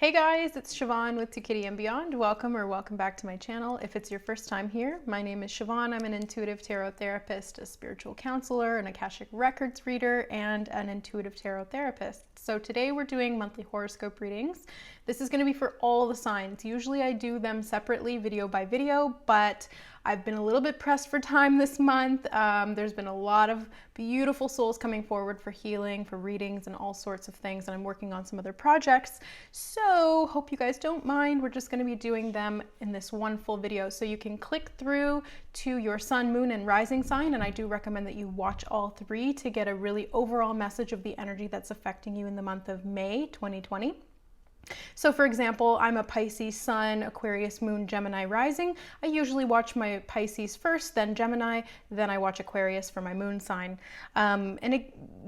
Hey guys, it's Siobhan with To Kitty and Beyond. Welcome back to my channel. If it's your first time here, my name is Siobhan. I'm an intuitive tarot therapist, a spiritual counselor, an Akashic Records reader, and an intuitive tarot therapist. So today we're doing monthly horoscope readings. This is going to be for all the signs. Usually I do them separately, video by video, but I've been a little bit pressed for time this month. There's been a lot of beautiful souls coming forward for healing, for readings, and all sorts of things, and I'm working on some other projects. So hope you guys don't mind. We're just going to be doing them in this one full video. So you can click through to your sun, moon, and rising sign, and I do recommend that you watch all three to get a really overall message of the energy that's affecting you in the month of May 2020. So for example, I'm a Pisces sun, Aquarius moon, Gemini rising. I usually watch my Pisces first, then Gemini, then I watch Aquarius for my moon sign.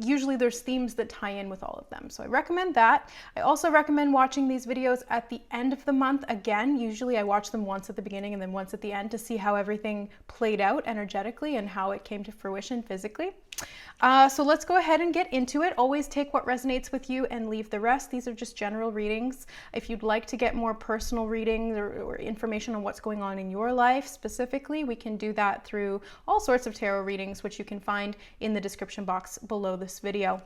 Usually there's themes that tie in with all of them. So I recommend that. I also recommend watching these videos at the end of the month. Again, usually I watch them once at the beginning and then once at the end to see how everything played out energetically and how it came to fruition physically. So let's go ahead and get into it. Always take what resonates with you and leave the rest. These are just general readings. If you'd like to get more personal readings or information on what's going on in your life specifically, we can do that through all sorts of tarot readings, which you can find in the description box below this video.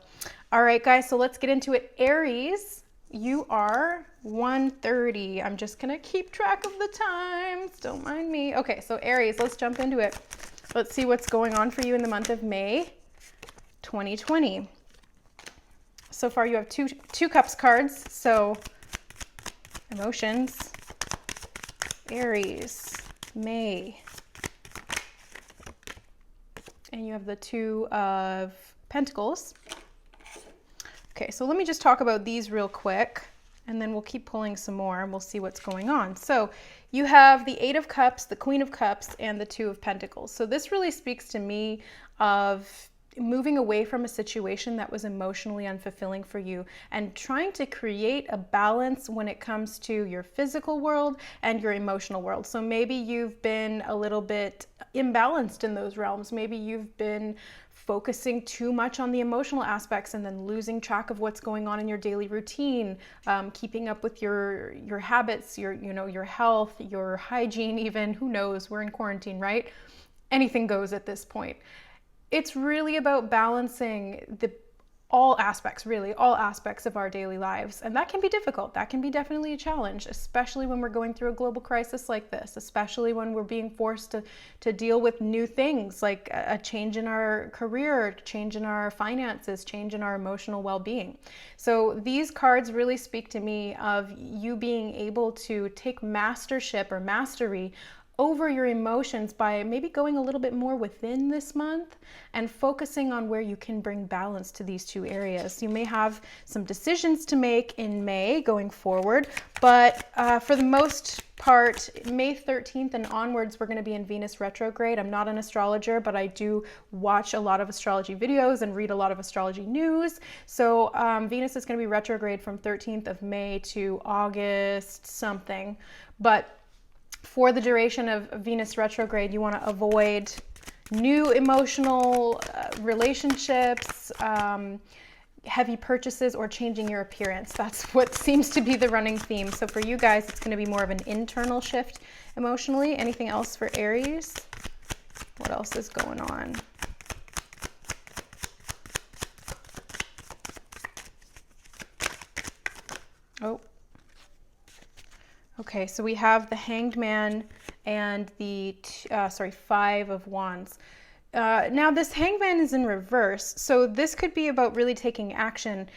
All right, guys, so let's get into it. Aries, you are 1:30. I'm just gonna keep track of the times. Don't mind me. Okay, so Aries, let's jump into it. Let's see what's going on for you in the month of May 2020. So far you have two cups cards, so emotions, Aries, May, and you have the Two of Pentacles. Okay, so let me just talk about these real quick and then we'll keep pulling some more and we'll see what's going on. So you have the Eight of Cups, the Queen of Cups, and the Two of Pentacles. So this really speaks to me of moving away from a situation that was emotionally unfulfilling for you and trying to create a balance when it comes to your physical world and your emotional world. So maybe you've been a little bit imbalanced in those realms. Maybe you've been focusing too much on the emotional aspects and then losing track of what's going on in your daily routine, keeping up with your habits, your health, your hygiene even. Who knows? We're in quarantine, right? Anything goes at this point. It's really about balancing all aspects of our daily lives. And that can be difficult. That can be definitely a challenge, especially when we're going through a global crisis like this, especially when we're being forced to deal with new things like a change in our career, change in our finances, change in our emotional well-being. So these cards really speak to me of you being able to take mastership or mastery over your emotions by maybe going a little bit more within this month and focusing on where you can bring balance to these two areas. You may have some decisions to make in May going forward, but for the most part, May 13th and onwards, we're going to be in Venus retrograde. I'm not an astrologer, but I do watch a lot of astrology videos and read a lot of astrology news. So Venus is going to be retrograde from 13th of May to August something. But for the duration of Venus retrograde, you want to avoid new emotional relationships, heavy purchases, or changing your appearance. That's what seems to be the running theme. So for you guys, it's going to be more of an internal shift emotionally. Anything else for Aries? What else is going on? Oh. Okay, so we have the Hanged Man and the Five of Wands. Now this Hanged Man is in reverse, so this could be about really taking action.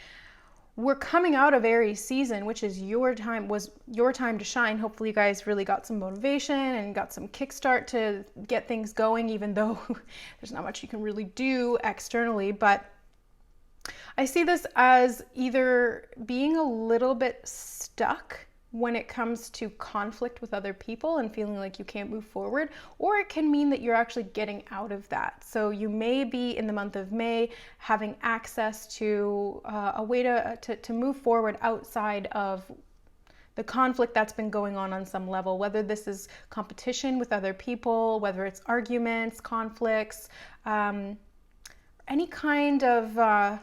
We're coming out of Aries season, which is your time to shine. Hopefully you guys really got some motivation and got some kickstart to get things going, even though there's not much you can really do externally. But I see this as either being a little bit stuck when it comes to conflict with other people and feeling like you can't move forward, or it can mean that you're actually getting out of that. So you may be in the month of May having access to a way to move forward outside of the conflict that's been going on some level, whether this is competition with other people, whether it's arguments, conflicts, any kind of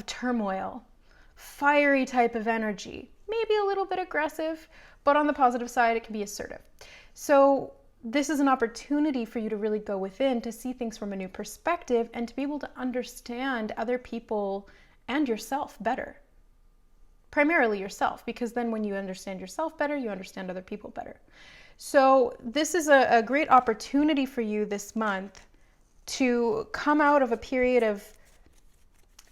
turmoil. fiery type of energy, maybe a little bit aggressive, but on the positive side, it can be assertive. So this is an opportunity for you to really go within, to see things from a new perspective, and to be able to understand other people and yourself better. Primarily yourself, because then when you understand yourself better, you understand other people better. So this is a great opportunity for you this month to come out of a period of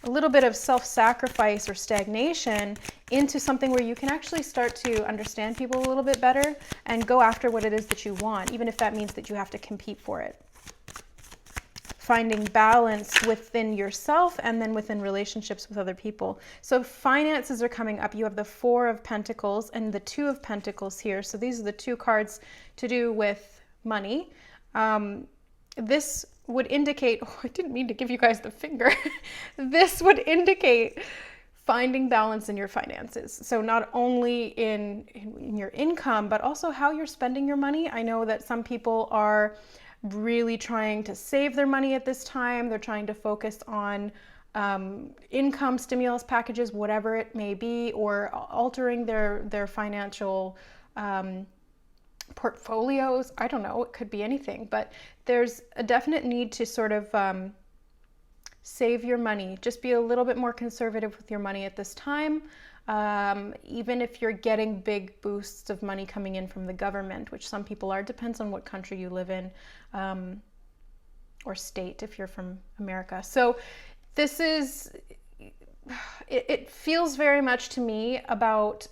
a little bit of self-sacrifice or stagnation into something where you can actually start to understand people a little bit better and go after what it is that you want, even if that means that you have to compete for it. Finding balance within yourself and then within relationships with other people. So finances are coming up. You have the Four of Pentacles and the Two of Pentacles here. So these are the two cards to do with money. This would indicate, oh, I didn't mean to give you guys the finger. This would indicate finding balance in your finances. So not only in your income, but also how you're spending your money. I know that some people are really trying to save their money at this time. They're trying to focus on income stimulus packages, whatever it may be, or altering their financial portfolios. I don't know, it could be anything, but there's a definite need to sort of save your money. Just be a little bit more conservative with your money at this time. Even if you're getting big boosts of money coming in from the government, which some people are, depends on what country you live in, or state if you're from America. So this is, it feels very much to me about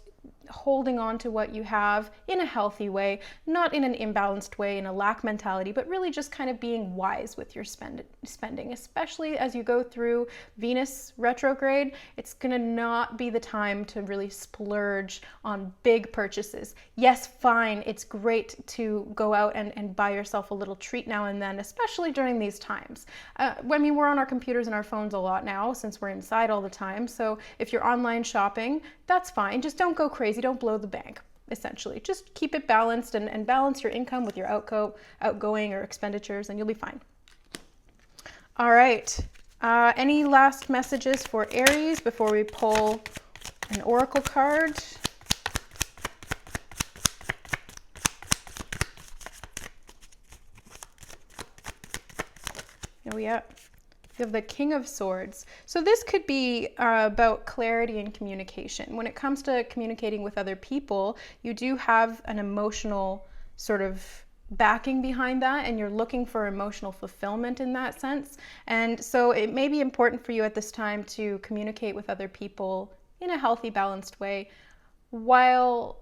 holding on to what you have in a healthy way, not in an imbalanced way, in a lack mentality, but really just kind of being wise with your spending, especially as you go through Venus retrograde. It's gonna not be the time to really splurge on big purchases. Yes, fine, it's great to go out and buy yourself a little treat now and then, especially during these times. I mean, we're on our computers and our phones a lot now since we're inside all the time. So if you're online shopping, that's fine. Just don't go crazy. Don't blow the bank, essentially. Just keep it balanced and balance your income with your outgoing or expenditures, and you'll be fine. All right. Any last messages for Aries before we pull an oracle card? Oh, yeah. You have the King of Swords. So this could be about clarity and communication. When it comes to communicating with other people, you do have an emotional sort of backing behind that, and you're looking for emotional fulfillment in that sense. And so it may be important for you at this time to communicate with other people in a healthy, balanced way while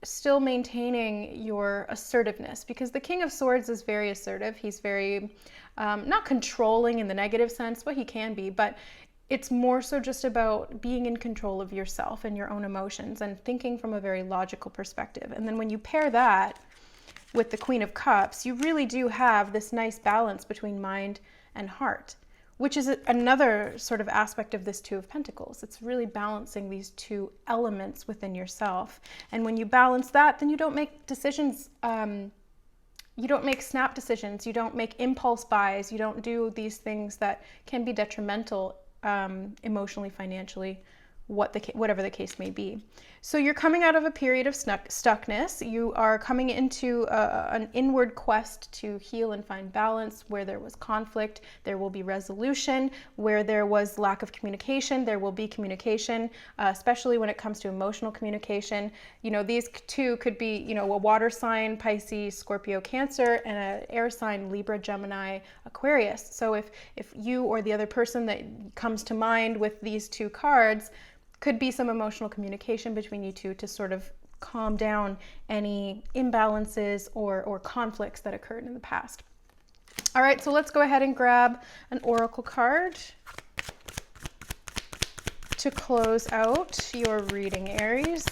still maintaining your assertiveness, because the King of Swords is very assertive. He's very not controlling in the negative sense, but he can be, but it's more so just about being in control of yourself and your own emotions and thinking from a very logical perspective. And then when you pair that with the Queen of Cups, you really do have this nice balance between mind and heart, which is another sort of aspect of this Two of Pentacles. It's really balancing these two elements within yourself. And when you balance that, then you don't make decisions, you don't make snap decisions, you don't make impulse buys, you don't do these things that can be detrimental emotionally, financially, whatever the case may be. So you're coming out of a period of stuckness. You are coming into an inward quest to heal and find balance. Where there was conflict, there will be resolution. Where there was lack of communication, there will be communication, especially when it comes to emotional communication. You know, these two could be, you know, a water sign, Pisces, Scorpio, Cancer, and an air sign, Libra, Gemini, Aquarius. So if you or the other person that comes to mind with these two cards, could be some emotional communication between you two to sort of calm down any imbalances or conflicts that occurred in the past. All right, so let's go ahead and grab an oracle card to close out your reading, Aries.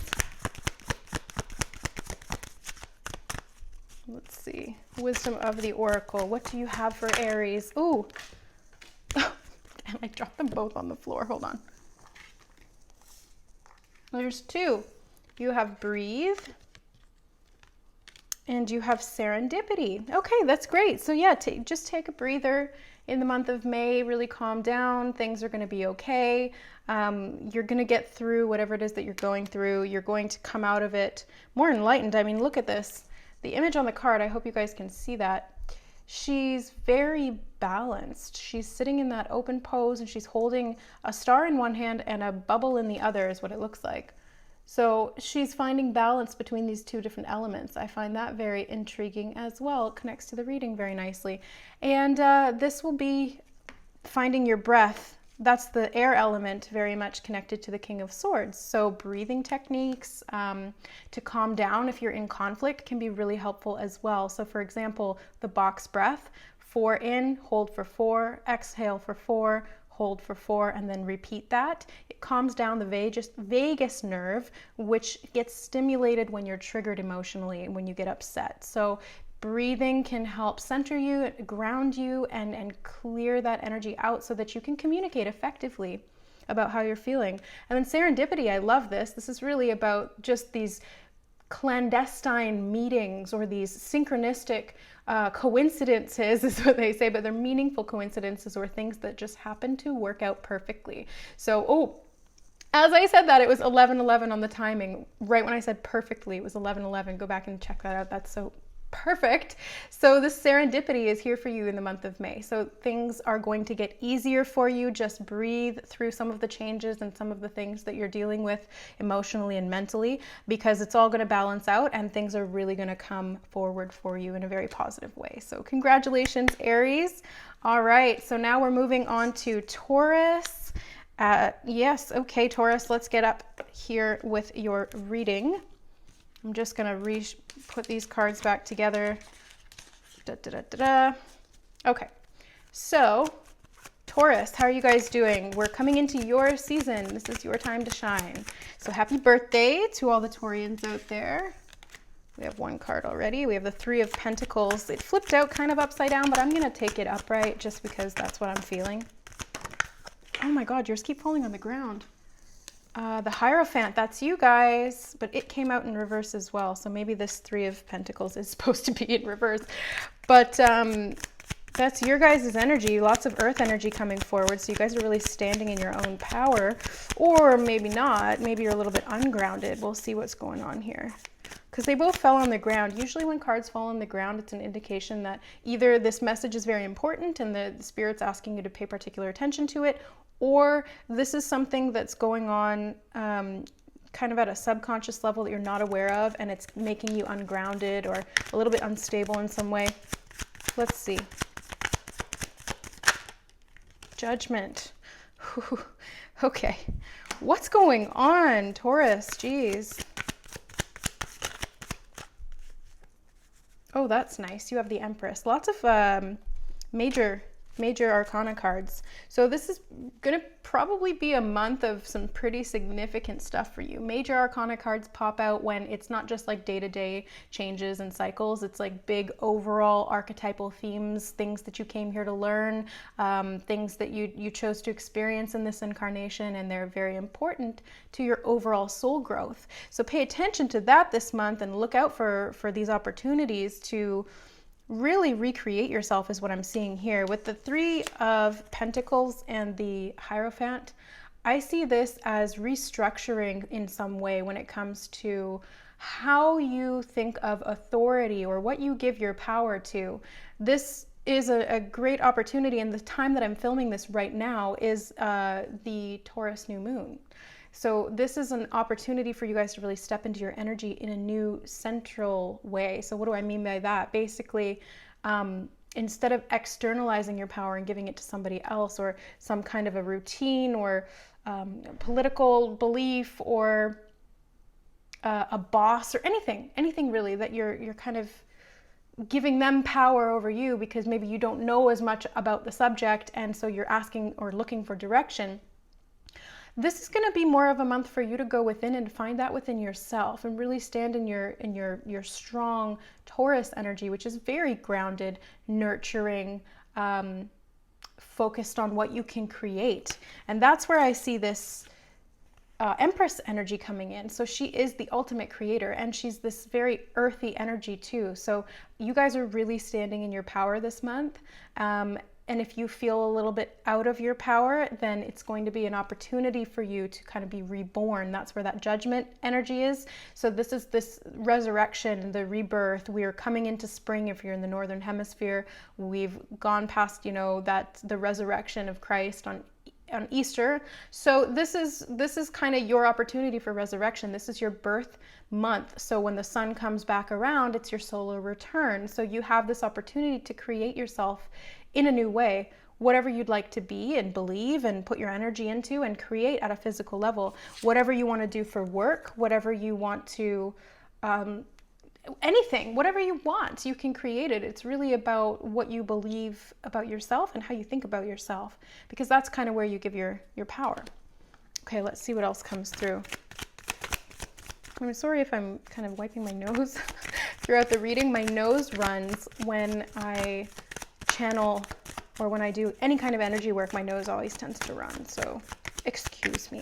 Let's see. Wisdom of the Oracle. What do you have for Aries? Ooh. And I dropped them both on the floor. Hold on. There's two. You have breathe and you have serendipity. Okay, that's great. So yeah, just take a breather in the month of May. Really calm down. Things are going to be okay. You're going to get through whatever it is that you're going through. You're going to come out of it more enlightened. I mean, look at this. The image on the card, I hope you guys can see that. She's very balanced. She's sitting in that open pose and she's holding a star in one hand and a bubble in the other is what it looks like. So she's finding balance between these two different elements. I find that very intriguing as well. It connects to the reading very nicely. And this will be finding your breath. That's the air element, very much connected to the King of Swords. So breathing techniques to calm down if you're in conflict can be really helpful as well. So for example, the box breath, 4 in, hold for 4, exhale for 4, hold for 4, and then repeat that. It calms down the vagus nerve, which gets stimulated when you're triggered emotionally and when you get upset. So breathing can help center you, ground you, and clear that energy out so that you can communicate effectively about how you're feeling. And then serendipity, I love this. This is really about just these clandestine meetings or these synchronistic coincidences is what they say, but they're meaningful coincidences or things that just happen to work out perfectly. So, as I said that, it was 11:11 on the timing. Right when I said perfectly, it was 11:11. Go back and check that out. That's so perfect. So this serendipity is here for you in the month of May. So things are going to get easier for you. Just breathe through some of the changes and some of the things that you're dealing with emotionally and mentally, because it's all going to balance out and things are really going to come forward for you in a very positive way. So congratulations, Aries. All right, so now we're moving on to Taurus. Yes, okay, Taurus, let's get up here with your reading. I'm just going to put these cards back together. Okay, so Taurus, how are you guys doing? We're coming into your season. This is your time to shine. So happy birthday to all the Taurians out there. We have one card already. We have the 3 of Pentacles. It flipped out kind of upside down, but I'm going to take it upright just because that's what I'm feeling. Oh my God, yours keep falling on the ground. The Hierophant, that's you guys, but it came out in reverse as well. So maybe this 3 of Pentacles is supposed to be in reverse. But that's your guys' energy, lots of earth energy coming forward. So you guys are really standing in your own power, or maybe not. Maybe you're a little bit ungrounded. We'll see what's going on here. Because they both fell on the ground. Usually when cards fall on the ground, it's an indication that either this message is very important and the Spirit's asking you to pay particular attention to it, or this is something that's going on kind of at a subconscious level that you're not aware of, and it's making you ungrounded or a little bit unstable in some way. Let's see. Judgment. Okay. What's going on, Taurus? Jeez. Oh, that's nice. You have the Empress. Lots of major arcana cards. So this is going to probably be a month of some pretty significant stuff for you. Major arcana cards pop out when it's not just like day-to-day changes and cycles. It's like big overall archetypal themes, things that you came here to learn, things that you chose to experience in this incarnation, and they're very important to your overall soul growth. So pay attention to that this month and look out for these opportunities to really recreate yourself is what I'm seeing here. With the 3 of Pentacles and the Hierophant, I see this as restructuring in some way when it comes to how you think of authority or what you give your power to. This is a great opportunity, and the time that I'm filming this right now is the Taurus new moon. So this is an opportunity for you guys to really step into your energy in a new central way. So what do I mean by that? Basically, instead of externalizing your power and giving it to somebody else or some kind of a routine or political belief or a boss or anything really that you're kind of giving them power over you because maybe you don't know as much about the subject, and so you're asking or looking for direction. This is going to be more of a month for you to go within and find that within yourself and really stand in your strong Taurus energy, which is very grounded, nurturing, focused on what you can create. And that's where I see this Empress energy coming in. So she is the ultimate creator, and she's this very earthy energy too. So you guys are really standing in your power this month. And if you feel a little bit out of your power, then it's going to be an opportunity for you to kind of be reborn. That's where that judgment energy is. So this is this resurrection, the rebirth. We are coming into spring if you're in the northern hemisphere. We've gone past, that the resurrection of Christ on Easter. So this is kind of your opportunity for resurrection. This is your birth month. So when the sun comes back around, it's your solar return. So you have this opportunity to create yourself in a new way, whatever you'd like to be and believe and put your energy into and create at a physical level, whatever you want to do for work, whatever you want to, anything, whatever you want, you can create it. It's really about what you believe about yourself and how you think about yourself, because that's kind of where you give your power. Okay, let's see what else comes through. I'm sorry if I'm kind of wiping my nose throughout the reading. My nose runs when I channel or when I do any kind of energy work. My nose always tends to run, so excuse me.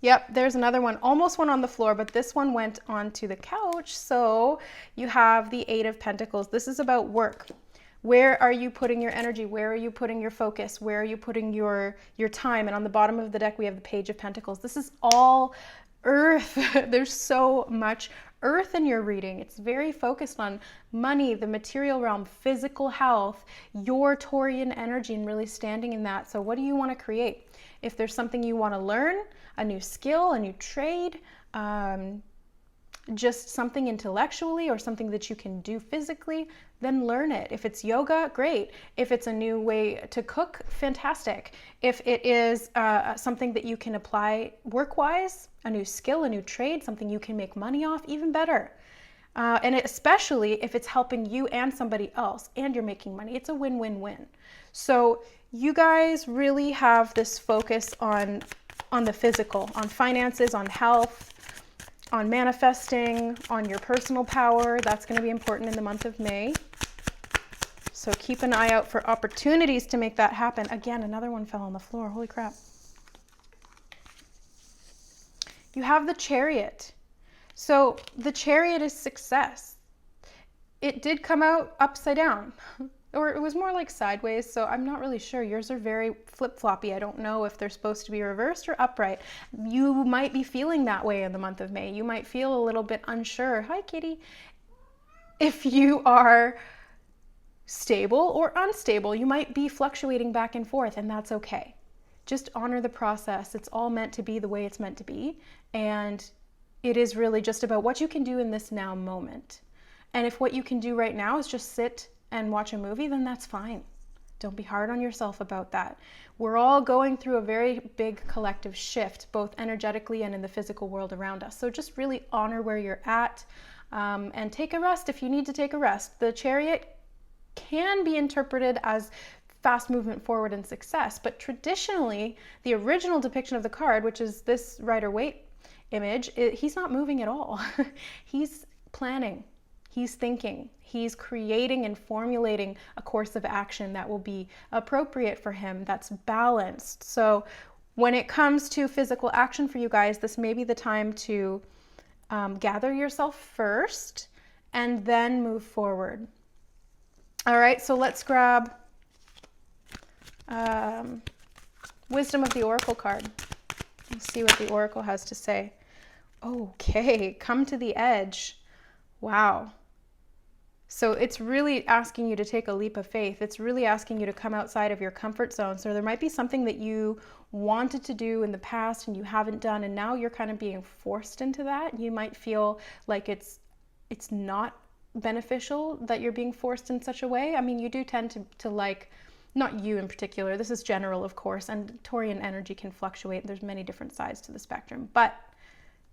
Yep, there's another one. Almost went on the floor, but this one went onto the couch. So you have the Eight of Pentacles. This is about work. Where are you putting your energy? Where are you putting your focus? Where are you putting your time? And on the bottom of the deck, we have the Page of Pentacles. This is all earth. There's so much earth in your reading. It's very focused on money, the material realm, physical health, your Taurian energy, and really standing in that. So what do you want to create? If there's something you want to learn, a new skill, a new trade, just something intellectually or something that you can do physically, then learn it. If it's yoga, great. If it's a new way to cook, fantastic. If it is something that you can apply work-wise, a new skill, a new trade, something you can make money off, even better. And especially if it's helping you and somebody else and you're making money, it's a win-win-win. So you guys really have this focus on the physical, on finances, on health, on manifesting, on your personal power. That's going to be important in the month of May. So keep an eye out for opportunities to make that happen. Again, another one fell on the floor. Holy crap. You have the Chariot. So the Chariot is success. It did come out upside down. Or it was more like sideways, so I'm not really sure. Yours are very flip-floppy. I don't know if they're supposed to be reversed or upright. You might be feeling that way in the month of May. You might feel a little bit unsure. Hi, kitty. If you are stable or unstable, you might be fluctuating back and forth, and that's okay. Just honor the process. It's all meant to be the way it's meant to be, and it is really just about what you can do in this now moment. And if what you can do right now is just sit and watch a movie, then that's fine. Don't be hard on yourself about that. We're all going through a very big collective shift, both energetically and in the physical world around us. So just really honor where you're at, and take a rest if you need to take a rest. The Chariot can be interpreted as fast movement forward and success, but traditionally, the original depiction of the card, which is this Rider-Waite image, he's not moving at all. He's planning. He's thinking, he's creating and formulating a course of action that will be appropriate for him, that's balanced. So when it comes to physical action for you guys, this may be the time to gather yourself first and then move forward. All right, so let's grab Wisdom of the Oracle card. Let's see what the Oracle has to say. Okay, come to the edge. Wow. So it's really asking you to take a leap of faith. It's really asking you to come outside of your comfort zone. So there might be something that you wanted to do in the past and you haven't done, and now you're kind of being forced into that. You might feel like it's not beneficial that you're being forced in such a way. I mean, you do tend to like, not you in particular, this is general, of course, and Taurian energy can fluctuate. There's many different sides to the spectrum, but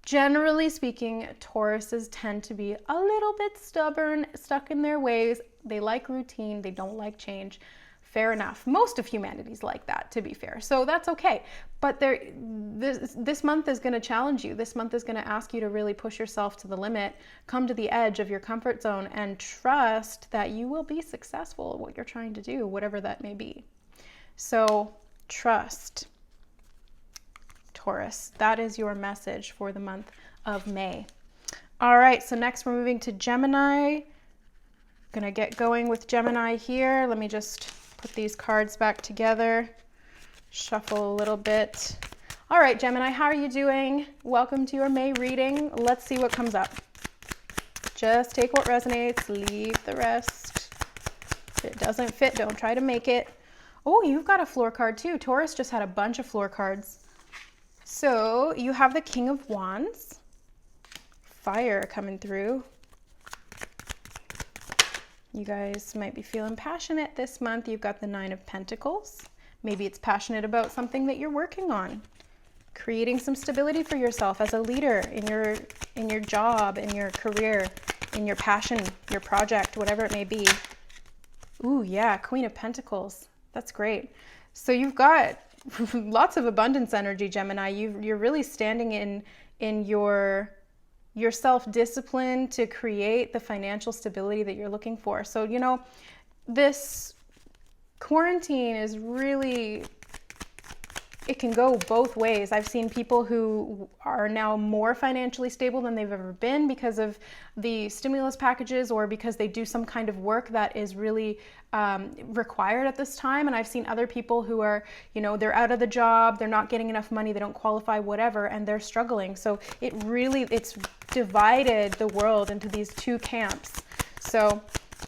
generally speaking, Tauruses tend to be a little bit stubborn, stuck in their ways. They like routine. They don't like change. Fair enough. Most of humanity's like that, to be fair. So that's okay. But this month is going to challenge you. This month is going to ask you to really push yourself to the limit, come to the edge of your comfort zone, and trust that you will be successful at what you're trying to do, whatever that may be. So trust. Taurus, that is your message for the month of May. All right, so next we're moving to Gemini. Gonna get going with Gemini here. Let me just put these cards back together, shuffle a little bit. All right, Gemini, how are you doing? Welcome to your May reading. Let's see what comes up. Just take what resonates, leave the rest. If it doesn't fit, don't try to make it. Oh, you've got a floor card too. Taurus just had a bunch of floor cards. So you have the King of Wands, fire coming through. You guys might be feeling passionate this month. You've got the Nine of Pentacles. Maybe it's passionate about something that you're working on. Creating some stability for yourself as a leader in your job, in your career, in your passion, your project, whatever it may be. Ooh, yeah, Queen of Pentacles. That's great. So you've got lots of abundance energy, Gemini. You're really standing in your self-discipline to create the financial stability that you're looking for. So, you know, this quarantine is really, it can go both ways. I've seen people who are now more financially stable than they've ever been because of the stimulus packages or because they do some kind of work that is really required at this time. And I've seen other people who are, you know, they're out of the job, they're not getting enough money, they don't qualify, whatever, and they're struggling. So it's divided the world into these two camps. So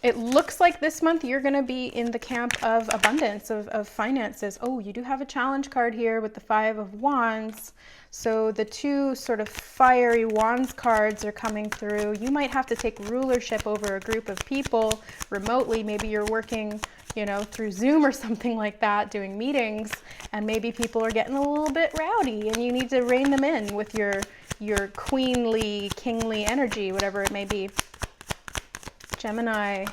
it looks like this month you're going to be in the camp of abundance, of finances. Oh, you do have a challenge card here with the Five of Wands. So the two sort of fiery wands cards are coming through. You might have to take rulership over a group of people remotely. Maybe you're working, you know, through Zoom or something like that, doing meetings, and maybe people are getting a little bit rowdy and you need to rein them in with your queenly, kingly energy, whatever it may be. Gemini.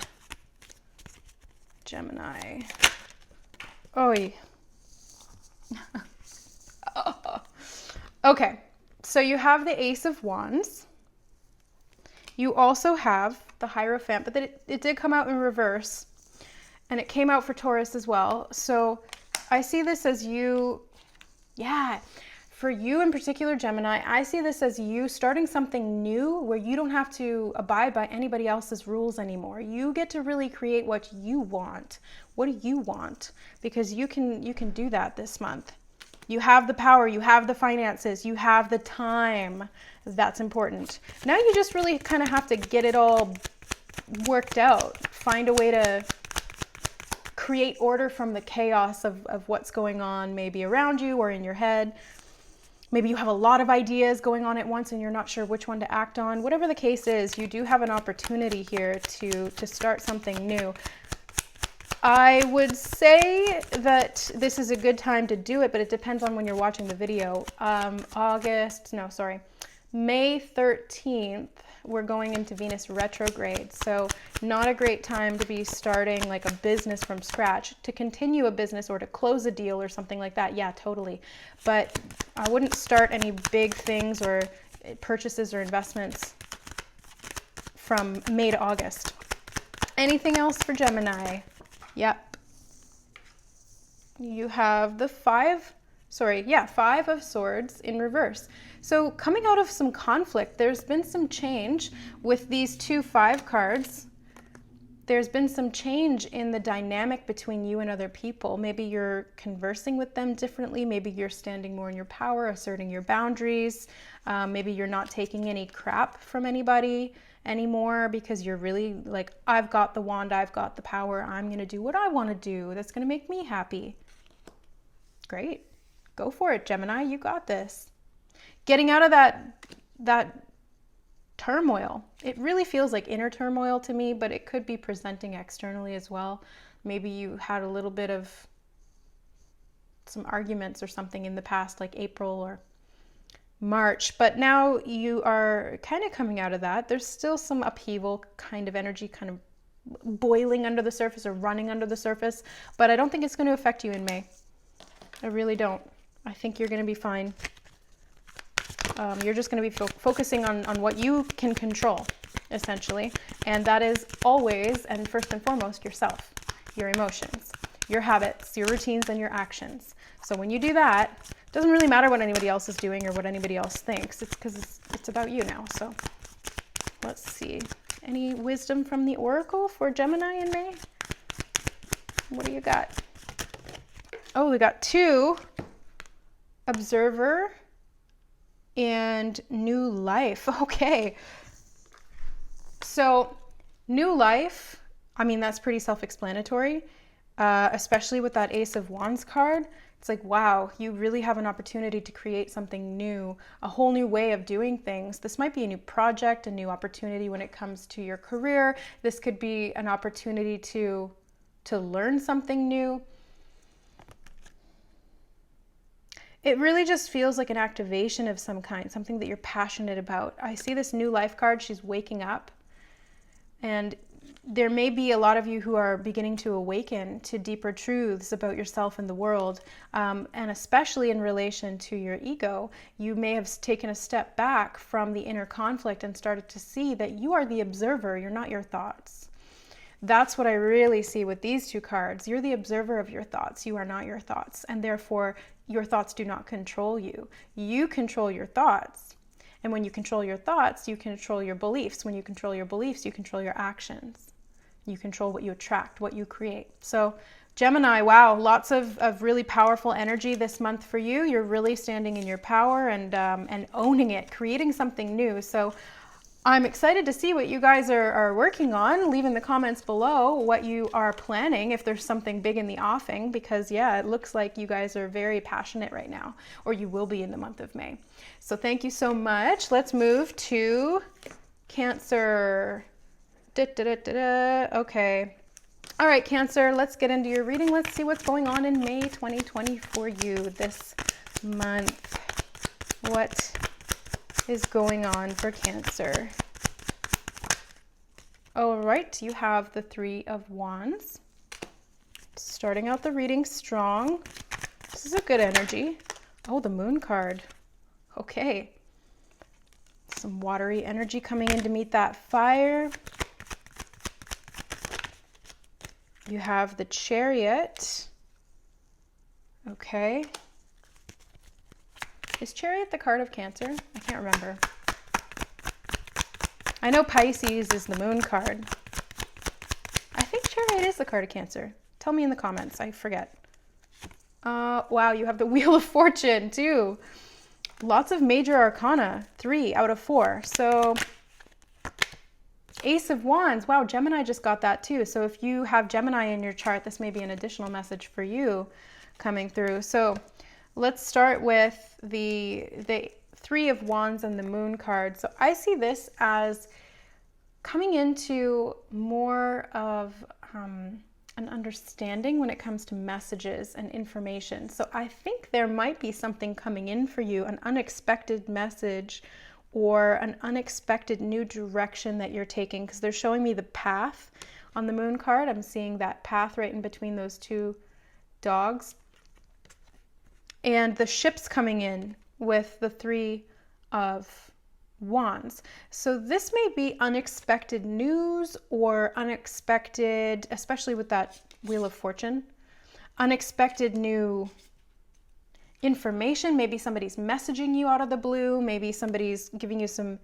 Oy. Okay, so you have the Ace of Wands. You also have the Hierophant, but it did come out in reverse, and it came out for Taurus as well. So I see this as you, yeah, for you in particular, Gemini, I see this as you starting something new where you don't have to abide by anybody else's rules anymore. You get to really create what you want. What do you want? Because you can do that this month. You have the power, you have the finances, you have the time. That's important. Now you just really kind of have to get it all worked out. Find a way to create order from the chaos of what's going on maybe around you or in your head. Maybe you have a lot of ideas going on at once and you're not sure which one to act on. Whatever the case is, you do have an opportunity here to start something new. I would say that this is a good time to do it, but it depends on when you're watching the video. May 13th, we're going into Venus retrograde. So not a great time to be starting like a business from scratch. To continue a business or to close a deal or something like that, yeah, totally. But I wouldn't start any big things or purchases or investments from May to August. Anything else for Gemini? Yep. You have the Five of Swords in reverse. So coming out of some conflict, there's been some change with these two 5 cards. There's been some change in the dynamic between you and other people. Maybe you're conversing with them differently. Maybe you're standing more in your power, asserting your boundaries. Maybe you're not taking any crap from anybody anymore because you're really like, I've got the wand, I've got the power, I'm going to do what I want to do. That's going to make me happy. Great. Go for it, Gemini. You got this. Getting out of that turmoil. It really feels like inner turmoil to me, but it could be presenting externally as well. Maybe you had a little bit of some arguments or something in the past, like April or March, but now you are kind of coming out of that. There's still some upheaval kind of energy, kind of boiling under the surface or running under the surface, but I don't think it's going to affect you in May. I really don't. I think you're going to be fine. You're just going to be focusing on what you can control, essentially, and that is always and first and foremost yourself, your emotions, your habits, your routines, and your actions. So when you do that, it doesn't really matter what anybody else is doing or what anybody else thinks. It's because it's about you now. So let's see. Any wisdom from the Oracle for Gemini in May? What do you got? Oh, we got 2, Observer and New Life. Okay. So New Life, I mean, that's pretty self-explanatory, especially with that Ace of Wands card. It's like, wow, you really have an opportunity to create something new, a whole new way of doing things. This might be a new project, a new opportunity when it comes to your career. This could be an opportunity to learn something new. It really just feels like an activation of some kind, something that you're passionate about. I see this New Life card, she's waking up. And there may be a lot of you who are beginning to awaken to deeper truths about yourself and the world, and especially in relation to your ego. You may have taken a step back from the inner conflict and started to see that you are the observer, you're not your thoughts. That's what I really see with these 2 cards. You're the observer of your thoughts, you are not your thoughts, and therefore your thoughts do not control you. You control your thoughts. And when you control your thoughts, you control your beliefs. When you control your beliefs, you control your actions. You control what you attract, what you create. So Gemini, wow, lots of really powerful energy this month for you. You're really standing in your power and owning it, creating something new. So I'm excited to see what you guys are working on. Leave in the comments below what you are planning, if there's something big in the offing, because yeah, it looks like you guys are very passionate right now, or you will be in the month of May. So thank you so much. Let's move to Cancer. Okay. All right, Cancer, let's get into your reading. Let's see what's going on in May 2020 for you this month. What is going on for Cancer? All right, you have the 3 of Wands. Starting out the reading strong. This is a good energy. Oh, the Moon card. Okay. Some watery energy coming in to meet that fire. You have the Chariot. Okay. Is Chariot the card of Cancer? I can't remember. I know Pisces is the Moon card. I think Chariot is the card of Cancer. Tell me in the comments. I forget. Wow, you have the Wheel of Fortune too. Lots of major arcana. 3 out of 4. So Ace of Wands. Wow, Gemini just got that too. So if you have Gemini in your chart, this may be an additional message for you coming through. So let's start with the 3 of Wands and the Moon card. So I see this as coming into more of an understanding when it comes to messages and information. So I think there might be something coming in for you, an unexpected message or an unexpected new direction that you're taking, because they're showing me the path on the Moon card. I'm seeing that path right in between those 2 dogs. And the ship's coming in with the 3 of Wands. So this may be unexpected news or unexpected, especially with that Wheel of Fortune, unexpected new information. Maybe somebody's messaging you out of the blue. Maybe somebody's giving you some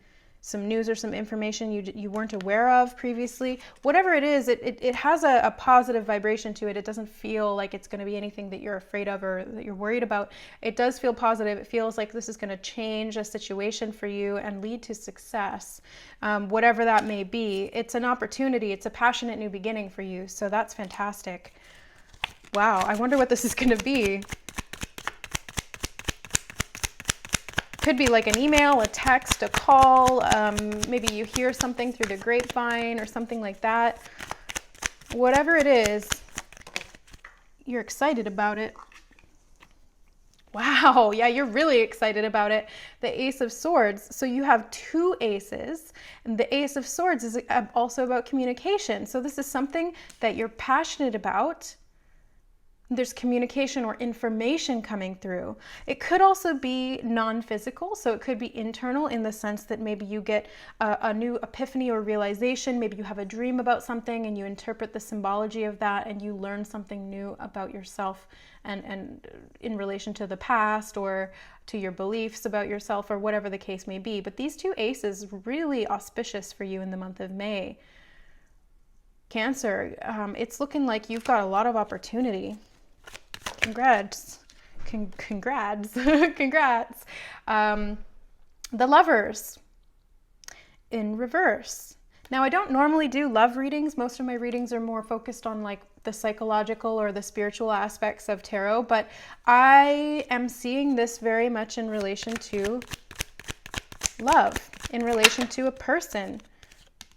news or some information you weren't aware of previously. Whatever it is, it has a positive vibration to it. It doesn't feel like it's going to be anything that you're afraid of or that you're worried about. It does feel positive. It feels like this is going to change a situation for you and lead to success, whatever that may be. It's an opportunity. It's a passionate new beginning for you. So that's fantastic. Wow, I wonder what this is going to be. Could be like an email, a text, a call, maybe you hear something through the grapevine or something like that. Whatever it is, you're excited about it. Wow, yeah, you're really excited about it. The Ace of Swords. So you have 2 aces, and the Ace of Swords is also about communication. So this is something that you're passionate about, there's communication or information coming through. It could also be non-physical, so it could be internal in the sense that maybe you get a new epiphany or realization. Maybe you have a dream about something and you interpret the symbology of that and you learn something new about yourself and in relation to the past or to your beliefs about yourself or whatever the case may be. But these two aces really auspicious for you in the month of May. Cancer, it's looking like you've got a lot of opportunity. Congrats. Congrats. Congrats. The Lovers in reverse. Now, I don't normally do love readings. Most of my readings are more focused on like the psychological or the spiritual aspects of tarot, but I am seeing this very much in relation to love, in relation to a person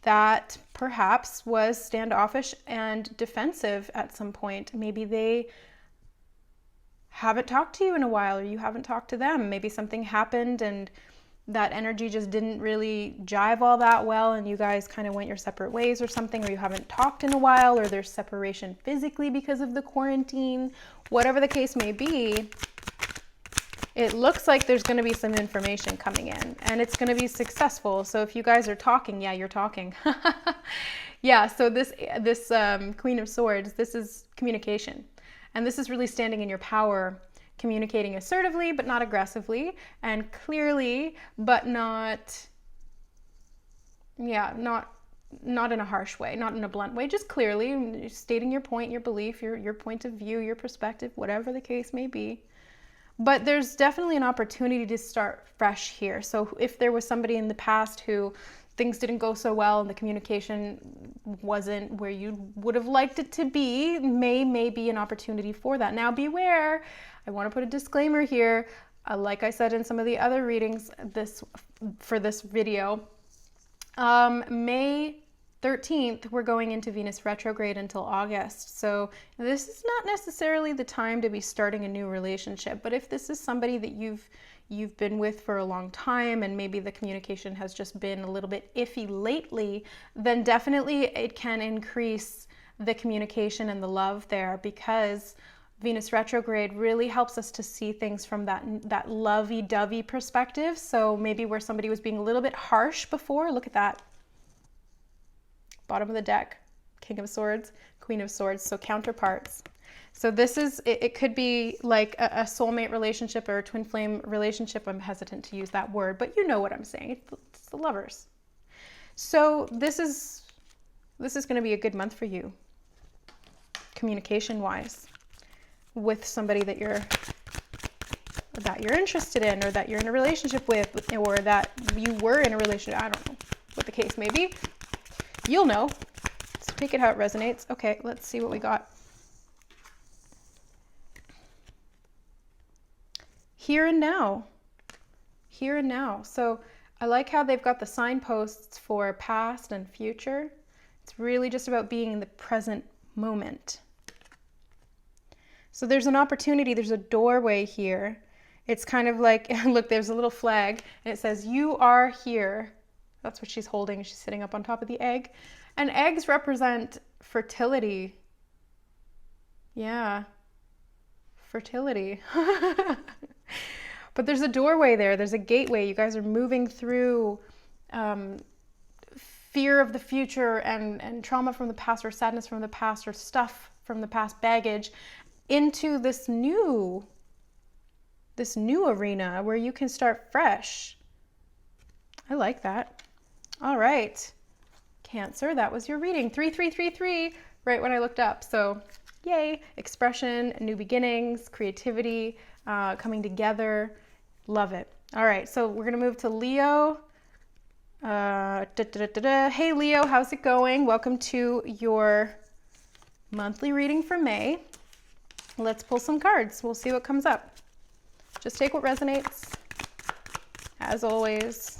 that perhaps was standoffish and defensive at some point. Maybe they haven't talked to you in a while, or you haven't talked to them. Maybe something happened and that energy just didn't really jive all that well and you guys kind of went your separate ways or something, or you haven't talked in a while, or there's separation physically because of the quarantine. Whatever the case may be, it looks like there's going to be some information coming in and it's going to be successful. So if you guys are talking, yeah, you're talking. Yeah, so this Queen of Swords, this is communication. And this is really standing in your power, communicating assertively, but not aggressively, and clearly, but not, yeah, not in a harsh way, not in a blunt way, just clearly stating your point, your belief, your point of view, your perspective, whatever the case may be. But there's definitely an opportunity to start fresh here. So if there was somebody in the past who things didn't go so well and the communication wasn't where you would have liked it to be, may be an opportunity for that. Now beware, I want to put a disclaimer here. Like I said in some of the other readings for this video, May 13th, we're going into Venus retrograde until August. So this is not necessarily the time to be starting a new relationship, but if this is somebody that you've been with for a long time and maybe the communication has just been a little bit iffy lately, then definitely it can increase the communication and the love there, because Venus retrograde really helps us to see things from that lovey-dovey perspective. So maybe where somebody was being a little bit harsh before, look at that. Bottom of the deck, King of Swords, Queen of Swords, so counterparts. So this is, it could be like a soulmate relationship or a twin flame relationship. I'm hesitant to use that word, but you know what I'm saying. It's the Lovers. So this is going to be a good month for you, communication-wise, with somebody that you're interested in, or that you're in a relationship with, or that you were in a relationship. I don't know what the case may be. You'll know. So take it how it resonates. Okay, let's see what we got. Here and now. Here and now. So I like how they've got the signposts for past and future. It's really just about being in the present moment. So there's an opportunity, there's a doorway here. It's kind of like, look, there's a little flag and it says, "You are here." That's what she's holding. She's sitting up on top of the egg. And eggs represent fertility. Yeah, fertility. But there's a doorway there. There's a gateway. You guys are moving through fear of the future and trauma from the past, or sadness from the past, or stuff from the past, baggage, into this new arena where you can start fresh. I like that. All right, Cancer, that was your reading. 3333, right when I looked up. So yay, expression, new beginnings, creativity, coming together. Love it. All right, so we're going to move to Leo. Hey, Leo, how's it going? Welcome to your monthly reading for May. Let's pull some cards. We'll see what comes up. Just take what resonates, as always.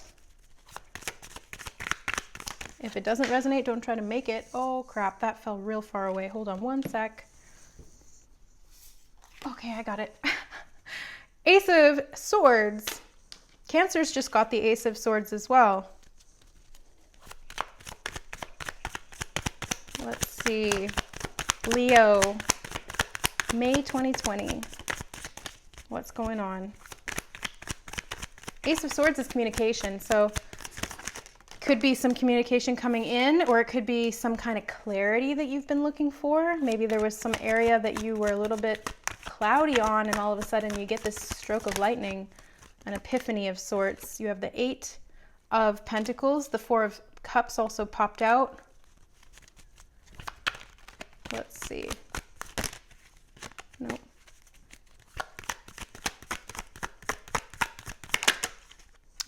If it doesn't resonate, don't try to make it. Oh crap, that fell real far away. Hold on one sec. Okay, I got it. Ace of Swords. Cancer's just got the Ace of Swords as well. Let's see. Leo. May 2020. What's going on? Ace of Swords is communication, so could be some communication coming in, or it could be some kind of clarity that you've been looking for. Maybe there was some area that you were a little bit cloudy on, and all of a sudden you get this stroke of lightning, an epiphany of sorts. You have the 8 of Pentacles. The 4 of Cups also popped out. Let's see. Nope.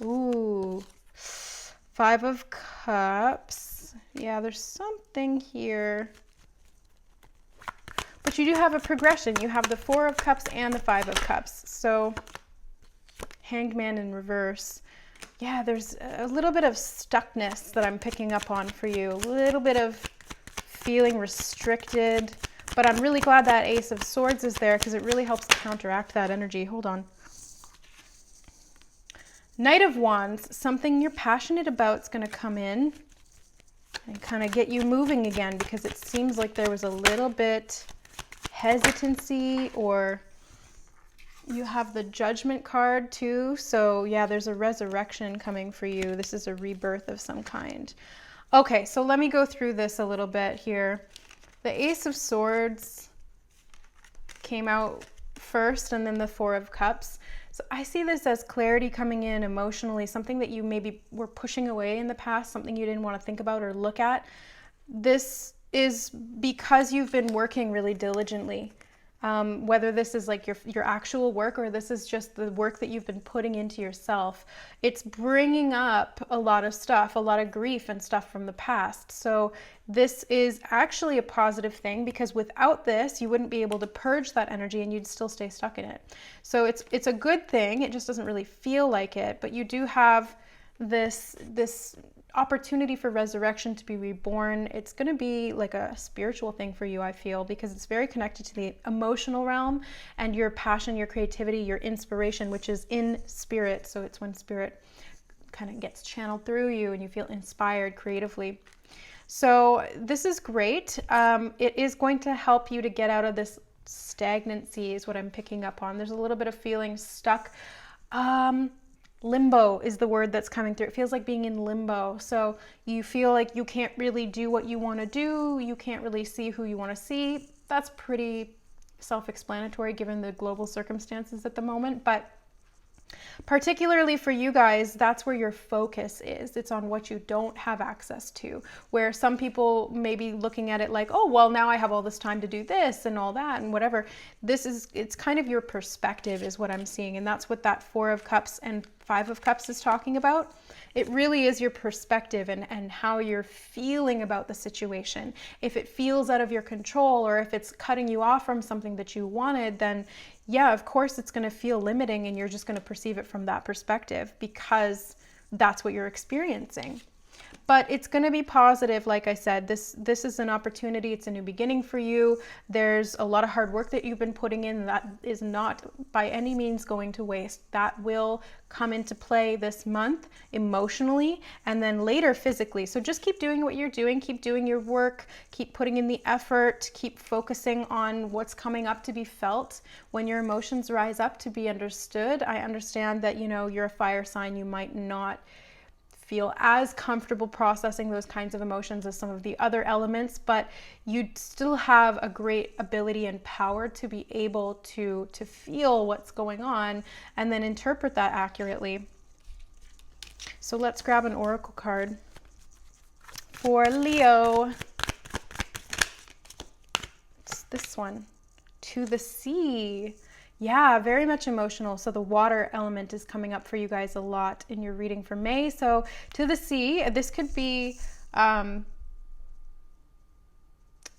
Ooh, 5 of Cups. Yeah, there's something here. But you do have a progression. You have the 4 of Cups and the 5 of Cups. So, Hanged Man in reverse. Yeah, there's a little bit of stuckness that I'm picking up on for you. A little bit of feeling restricted. But I'm really glad that Ace of Swords is there because it really helps counteract that energy. Hold on. Knight of Wands, something you're passionate about is going to come in and kind of get you moving again, because it seems like there was a little bit hesitancy, or you have the Judgment card too. So yeah, there's a resurrection coming for you. This is a rebirth of some kind. Okay, so let me go through this a little bit here. The Ace of Swords came out first, and then the 4 of Cups. So I see this as clarity coming in emotionally, something that you maybe were pushing away in the past, something you didn't want to think about or look at. This is because you've been working really diligently. Whether this is like your actual work, or this is just the work that you've been putting into yourself, it's bringing up a lot of stuff, a lot of grief and stuff from the past. So this is actually a positive thing, because without this, you wouldn't be able to purge that energy and you'd still stay stuck in it. So it's a good thing. It just doesn't really feel like it, but you do have this opportunity for resurrection, to be reborn. It's going to be like a spiritual thing for you, I feel, because it's very connected to the emotional realm and your passion, your creativity, your inspiration, which is in spirit. So it's when spirit kind of gets channeled through you and you feel inspired creatively. So this is great. It is going to help you to get out of this stagnancy, is what I'm picking up on. There's a little bit of feeling stuck. Limbo is the word that's coming through. It feels like being in limbo. So you feel like you can't really do what you want to do. You can't really see who you want to see. That's pretty self-explanatory given the global circumstances at the moment. But particularly for you guys, that's where your focus is. It's on what you don't have access to, where some people may be looking at it like, oh, well, now I have all this time to do this and all that and whatever. It's kind of your perspective is what I'm seeing. And that's what that 4 of Cups and 5 of Cups is talking about. It really is your perspective and how you're feeling about the situation. If it feels out of your control, or if it's cutting you off from something that you wanted, then yeah, of course it's going to feel limiting, and you're just going to perceive it from that perspective because that's what you're experiencing. But it's going to be positive. Like I said, this is an opportunity. It's a new beginning for you. There's a lot of hard work that you've been putting in that is not by any means going to waste. That will come into play this month emotionally, and then later physically. So just keep doing what you're doing. Keep doing your work. Keep putting in the effort. Keep focusing on what's coming up to be felt. When your emotions rise up to be understood, I understand that, you know, you're a fire sign. You might not feel as comfortable processing those kinds of emotions as some of the other elements, but you still have a great ability and power to be able to feel what's going on and then interpret that accurately. So let's grab an oracle card for Leo. It's this one, To the Sea. Yeah, very much emotional. So the water element is coming up for you guys a lot in your reading for May. So To the Sea, this could be, yeah,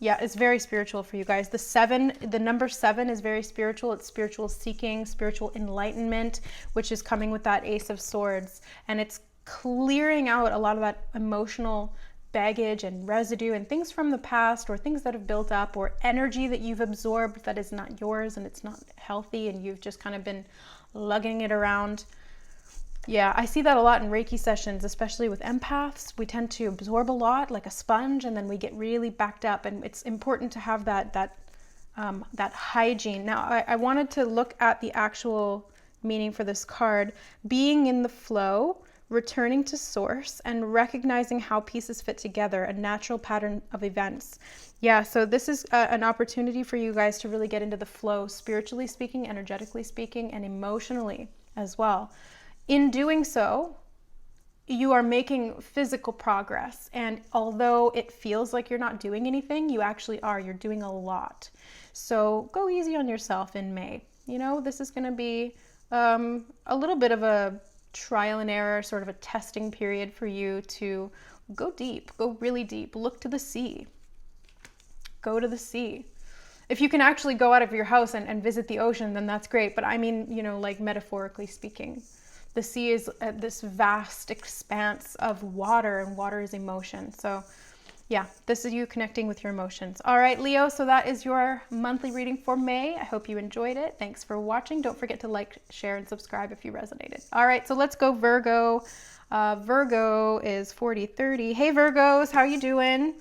it's very spiritual for you guys. The number 7 is very spiritual. It's spiritual seeking, spiritual enlightenment, which is coming with that Ace of Swords. And it's clearing out a lot of that emotional baggage and residue and things from the past, or things that have built up, or energy that you've absorbed that is not yours and it's not healthy, and you've just kind of been lugging it around. Yeah, I see that a lot in Reiki sessions, especially with empaths. We tend to absorb a lot like a sponge, and then we get really backed up, and it's important to have that that hygiene. Now, I wanted to look at the actual meaning for this card. Being in the flow, returning to source, and recognizing how pieces fit together, a natural pattern of events. Yeah, so this is an opportunity for you guys to really get into the flow, spiritually speaking, energetically speaking, and emotionally as well. In doing so, you are making physical progress. And although it feels like you're not doing anything, you actually are. You're doing a lot. So go easy on yourself in May. You know, this is going to be a little bit of a trial and error, sort of a testing period for you to go deep, go really deep, look to the sea, go to the sea. If you can actually go out of your house and visit the ocean, then that's great. But I mean, you know, like metaphorically speaking, the sea is this vast expanse of water, and water is emotion. So yeah, this is you connecting with your emotions. All right, Leo, so that is your monthly reading for May. I hope you enjoyed it. Thanks for watching. Don't forget to like, share, and subscribe if you resonated. All right, so let's go Virgo. Virgo is 40-30. Hey, Virgos, how you doing?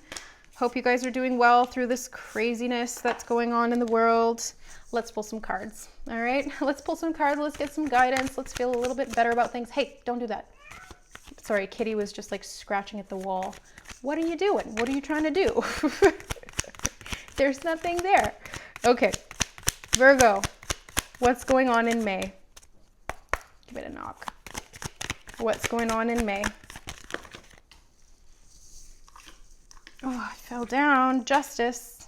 Hope you guys are doing well through this craziness that's going on in the world. Let's pull some cards. All right, let's pull some cards. Let's get some guidance. Let's feel a little bit better about things. Hey, don't do that. Sorry, Kitty was just like scratching at the wall. What are you doing? What are you trying to do? There's nothing there. Okay, Virgo, what's going on in May? Give it a knock. What's going on in May? Oh, I fell down. Justice.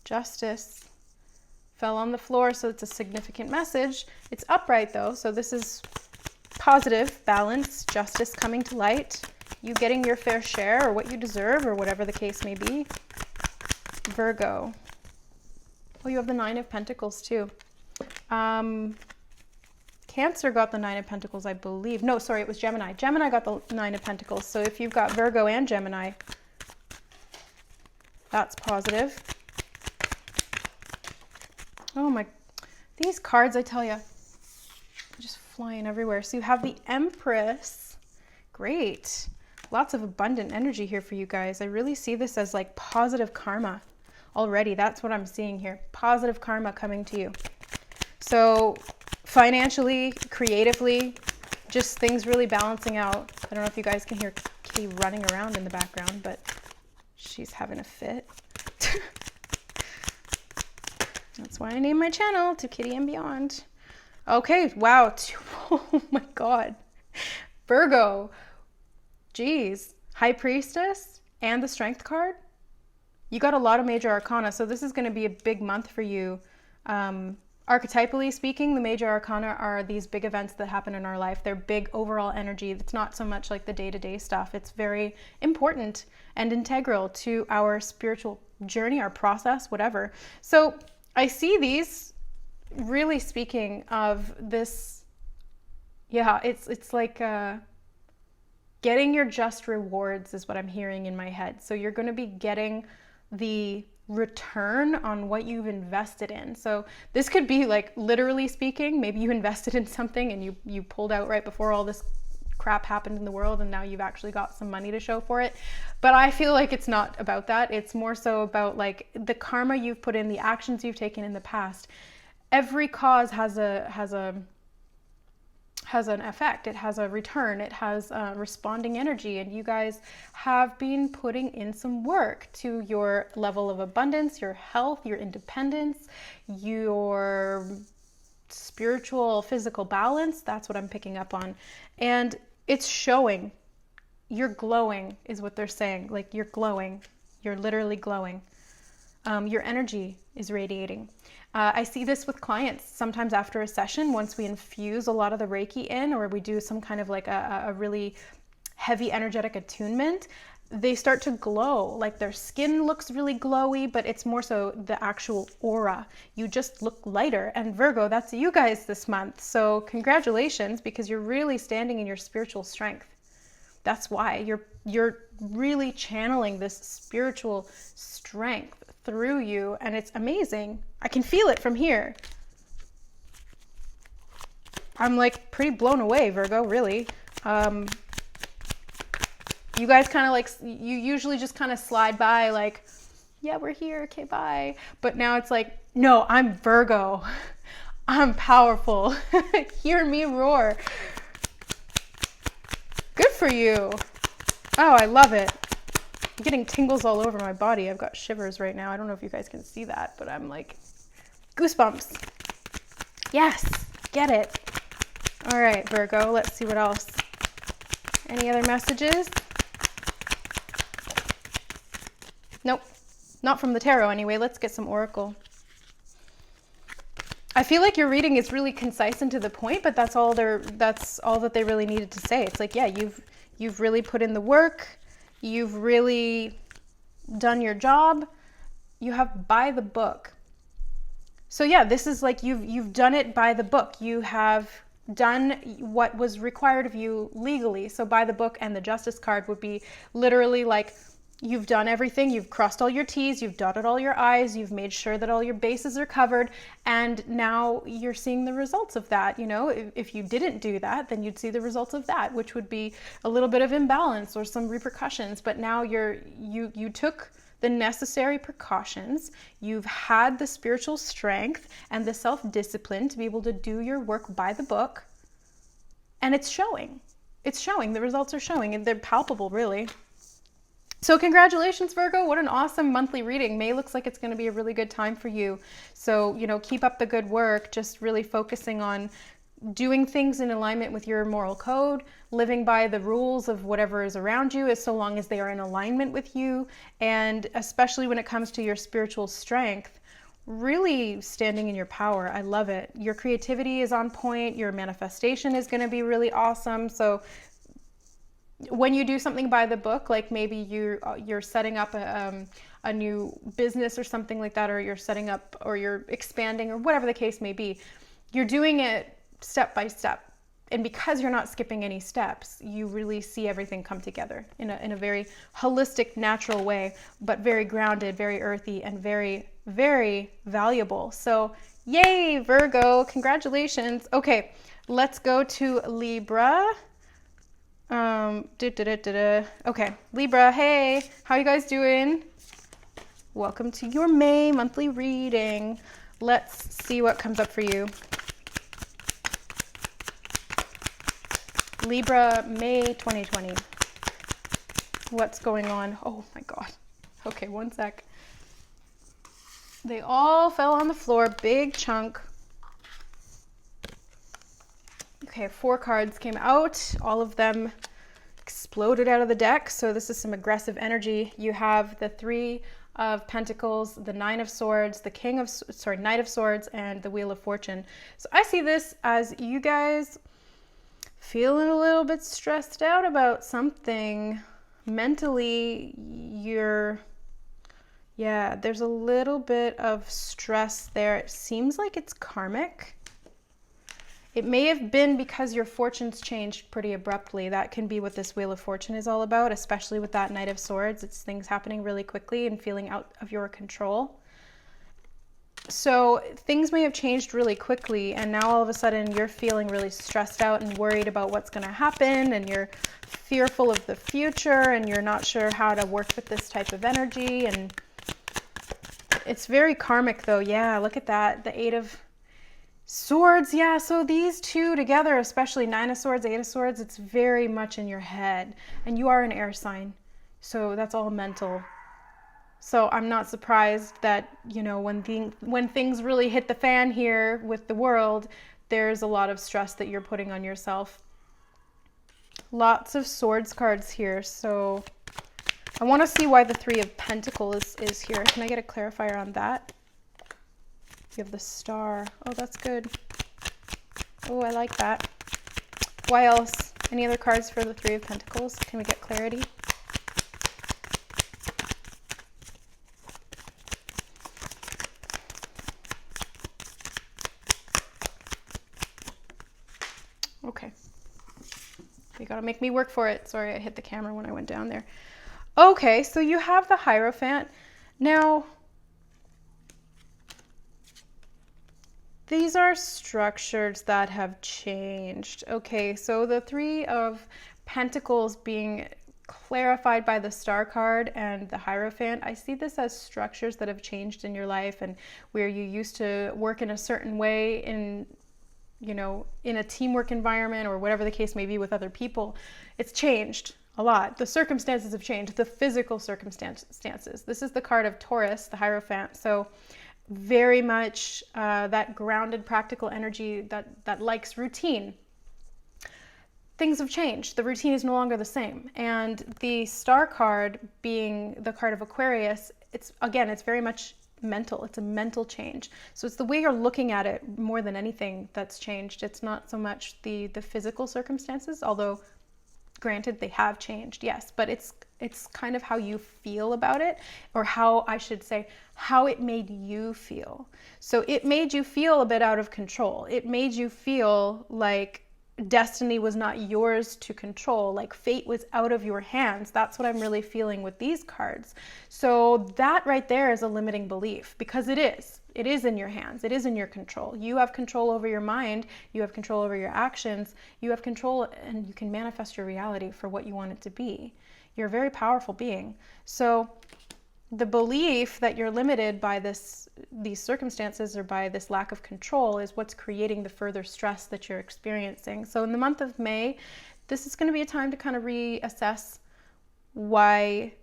Justice. Fell on the floor, so it's a significant message. It's upright though, so this is positive, balance, justice coming to light, you getting your fair share or what you deserve or whatever the case may be. Virgo. Oh, you have the Nine of Pentacles too. Cancer got the Nine of Pentacles, I believe. No, sorry, it was Gemini. Gemini got the Nine of Pentacles. So if you've got Virgo and Gemini, that's positive. Oh my, these cards, I tell you, just flying everywhere. So you have the Empress. Great. Lots of abundant energy here for you guys. I really see this as like positive karma already. That's what I'm seeing here. Positive karma coming to you. So financially, creatively, just things really balancing out. I don't know if you guys can hear Kitty running around in the background, but she's having a fit. That's why I named my channel To Kitty and Beyond. Okay, wow. Oh my God. Virgo. Geez. High Priestess and the Strength card. You got a lot of major arcana, so this is going to be a big month for you. Archetypally speaking, the major arcana are these big events that happen in our life. They're big overall energy. It's not so much like the day-to-day stuff. It's very important and integral to our spiritual journey, our process, whatever. So I see these really speaking of this. Yeah, it's like getting your just rewards is what I'm hearing in my head. So you're going to be getting the return on what you've invested in. So this could be like literally speaking, maybe you invested in something and you pulled out right before all this crap happened in the world and now you've actually got some money to show for it. But I feel like it's not about that. It's more so about like the karma you've put in, the actions you've taken in the past. Every cause has an effect. It has a return. It has responding energy, and you guys have been putting in some work to your level of abundance, your health, your independence, your spiritual, physical balance. That's what I'm picking up on, and it's showing. You're glowing is what they're saying. Like you're glowing. You're literally glowing. Your energy is radiating. I see this with clients sometimes after a session, once we infuse a lot of the Reiki in, or we do some kind of like a really heavy energetic attunement, they start to glow. Like their skin looks really glowy, but it's more so the actual aura. You just look lighter. And Virgo, that's you guys this month. So congratulations, because you're really standing in your spiritual strength. That's why you're really channeling this spiritual strength through you, and it's amazing. I can feel it from here. I'm like pretty blown away, Virgo, really. You guys kind of like, you usually just kind of slide by like, Yeah, we're here. Okay, bye. But now it's like, no, I'm Virgo. I'm powerful. Hear me roar. Good for you. Oh, I love it. I'm getting tingles all over my body. I've got shivers right now. I don't know if you guys can see that, but I'm like goosebumps. Yes, get it. All right, Virgo, let's see what else. Any other messages? Nope, not from the tarot anyway. Let's get some oracle. I feel like your reading is really concise and to the point, but that's all that they really needed to say. It's like, yeah, you've really put in the work. You've really done your job. You have by the book. So yeah, this is like you've done it by the book. You have done what was required of you legally. So by the book, and the Justice card would be literally like you've done everything. You've crossed all your T's, you've dotted all your I's, you've made sure that all your bases are covered, and now you're seeing the results of that. You know, if you didn't do that, then you'd see the results of that, which would be a little bit of imbalance or some repercussions. But now you took the necessary precautions. You've had the spiritual strength and the self-discipline to be able to do your work by the book. And it's showing. It's showing. The results are showing, and they're palpable, really. So congratulations, Virgo. What an awesome monthly reading. May looks like it's going to be a really good time for you. So, you know, keep up the good work, just really focusing on doing things in alignment with your moral code, living by the rules of whatever is around you, as so long as they are in alignment with you. And especially when it comes to your spiritual strength, really standing in your power. I love it. Your creativity is on point. Your manifestation is going to be really awesome. So when you do something by the book, like maybe you're setting up a new business or something like that, or you're setting up, or you're expanding, or whatever the case may be, you're doing it step by step. And because you're not skipping any steps, you really see everything come together in a very holistic, natural way, but very grounded, very earthy, and very, very valuable. So yay, Virgo, congratulations. Okay, let's go to Libra. Okay, Libra, hey, how you guys doing? Welcome to your May monthly reading. Let's see what comes up for you. Libra, May 2020. What's going on? Oh my God. Okay, one sec. They all fell on the floor, big chunk. Okay, 4 cards came out. All of them exploded out of the deck. So this is some aggressive energy. You have the 3 of Pentacles, the 9 of Swords, the Knight of Swords, and the Wheel of Fortune. So I see this as you guys feeling a little bit stressed out about something. Mentally, there's a little bit of stress there. It seems like it's karmic. It may have been because your fortunes changed pretty abruptly. That can be what this Wheel of Fortune is all about, especially with that Knight of Swords. It's things happening really quickly and feeling out of your control. So things may have changed really quickly, and now all of a sudden you're feeling really stressed out and worried about what's going to happen, and you're fearful of the future, and you're not sure how to work with this type of energy. And it's very karmic though. Yeah, look at that. The 8 of Swords. Yeah, so these two together, especially 9 of Swords, 8 of Swords, it's very much in your head. And you are an air sign, so that's all mental. So I'm not surprised that, you know, when things really hit the fan here with the world, there's a lot of stress that you're putting on yourself. Lots of Swords cards here. So I want to see why the 3 of Pentacles is here. Can I get a clarifier on that? You have the Star. Oh, that's good. Oh, I like that. Why else? Any other cards for the 3 of Pentacles? Can we get clarity? Okay. You gotta make me work for it. Sorry, I hit the camera when I went down there. Okay, so you have the Hierophant. Now, these are structures that have changed. Okay, so the 3 of Pentacles being clarified by the Star card and the Hierophant. I see this as structures that have changed in your life, and where you used to work in a certain way in, you know, in a teamwork environment or whatever the case may be with other people. It's changed a lot. The circumstances have changed, the physical circumstances. This is the card of Taurus, the Hierophant. So very much that grounded, practical energy that likes routine. Things have changed. The routine is no longer the same. And the Star card, being the card of Aquarius, it's very much mental. It's a mental change. So it's the way you're looking at it more than anything that's changed. It's not so much the physical circumstances, although granted they have changed, yes, but it's kind of how you feel about it, or how I should say, how it made you feel. So it made you feel a bit out of control. It made you feel like destiny was not yours to control, like fate was out of your hands. That's what I'm really feeling with these cards. So that right there is a limiting belief, because it is in your hands. It is in your control. You have control over your mind. You have control over your actions. You have control, and you can manifest your reality for what you want it to be. You're a very powerful being. So the belief that you're limited by these circumstances or by this lack of control is what's creating the further stress that you're experiencing. So in the month of May, this is going to be a time to kind of reassess why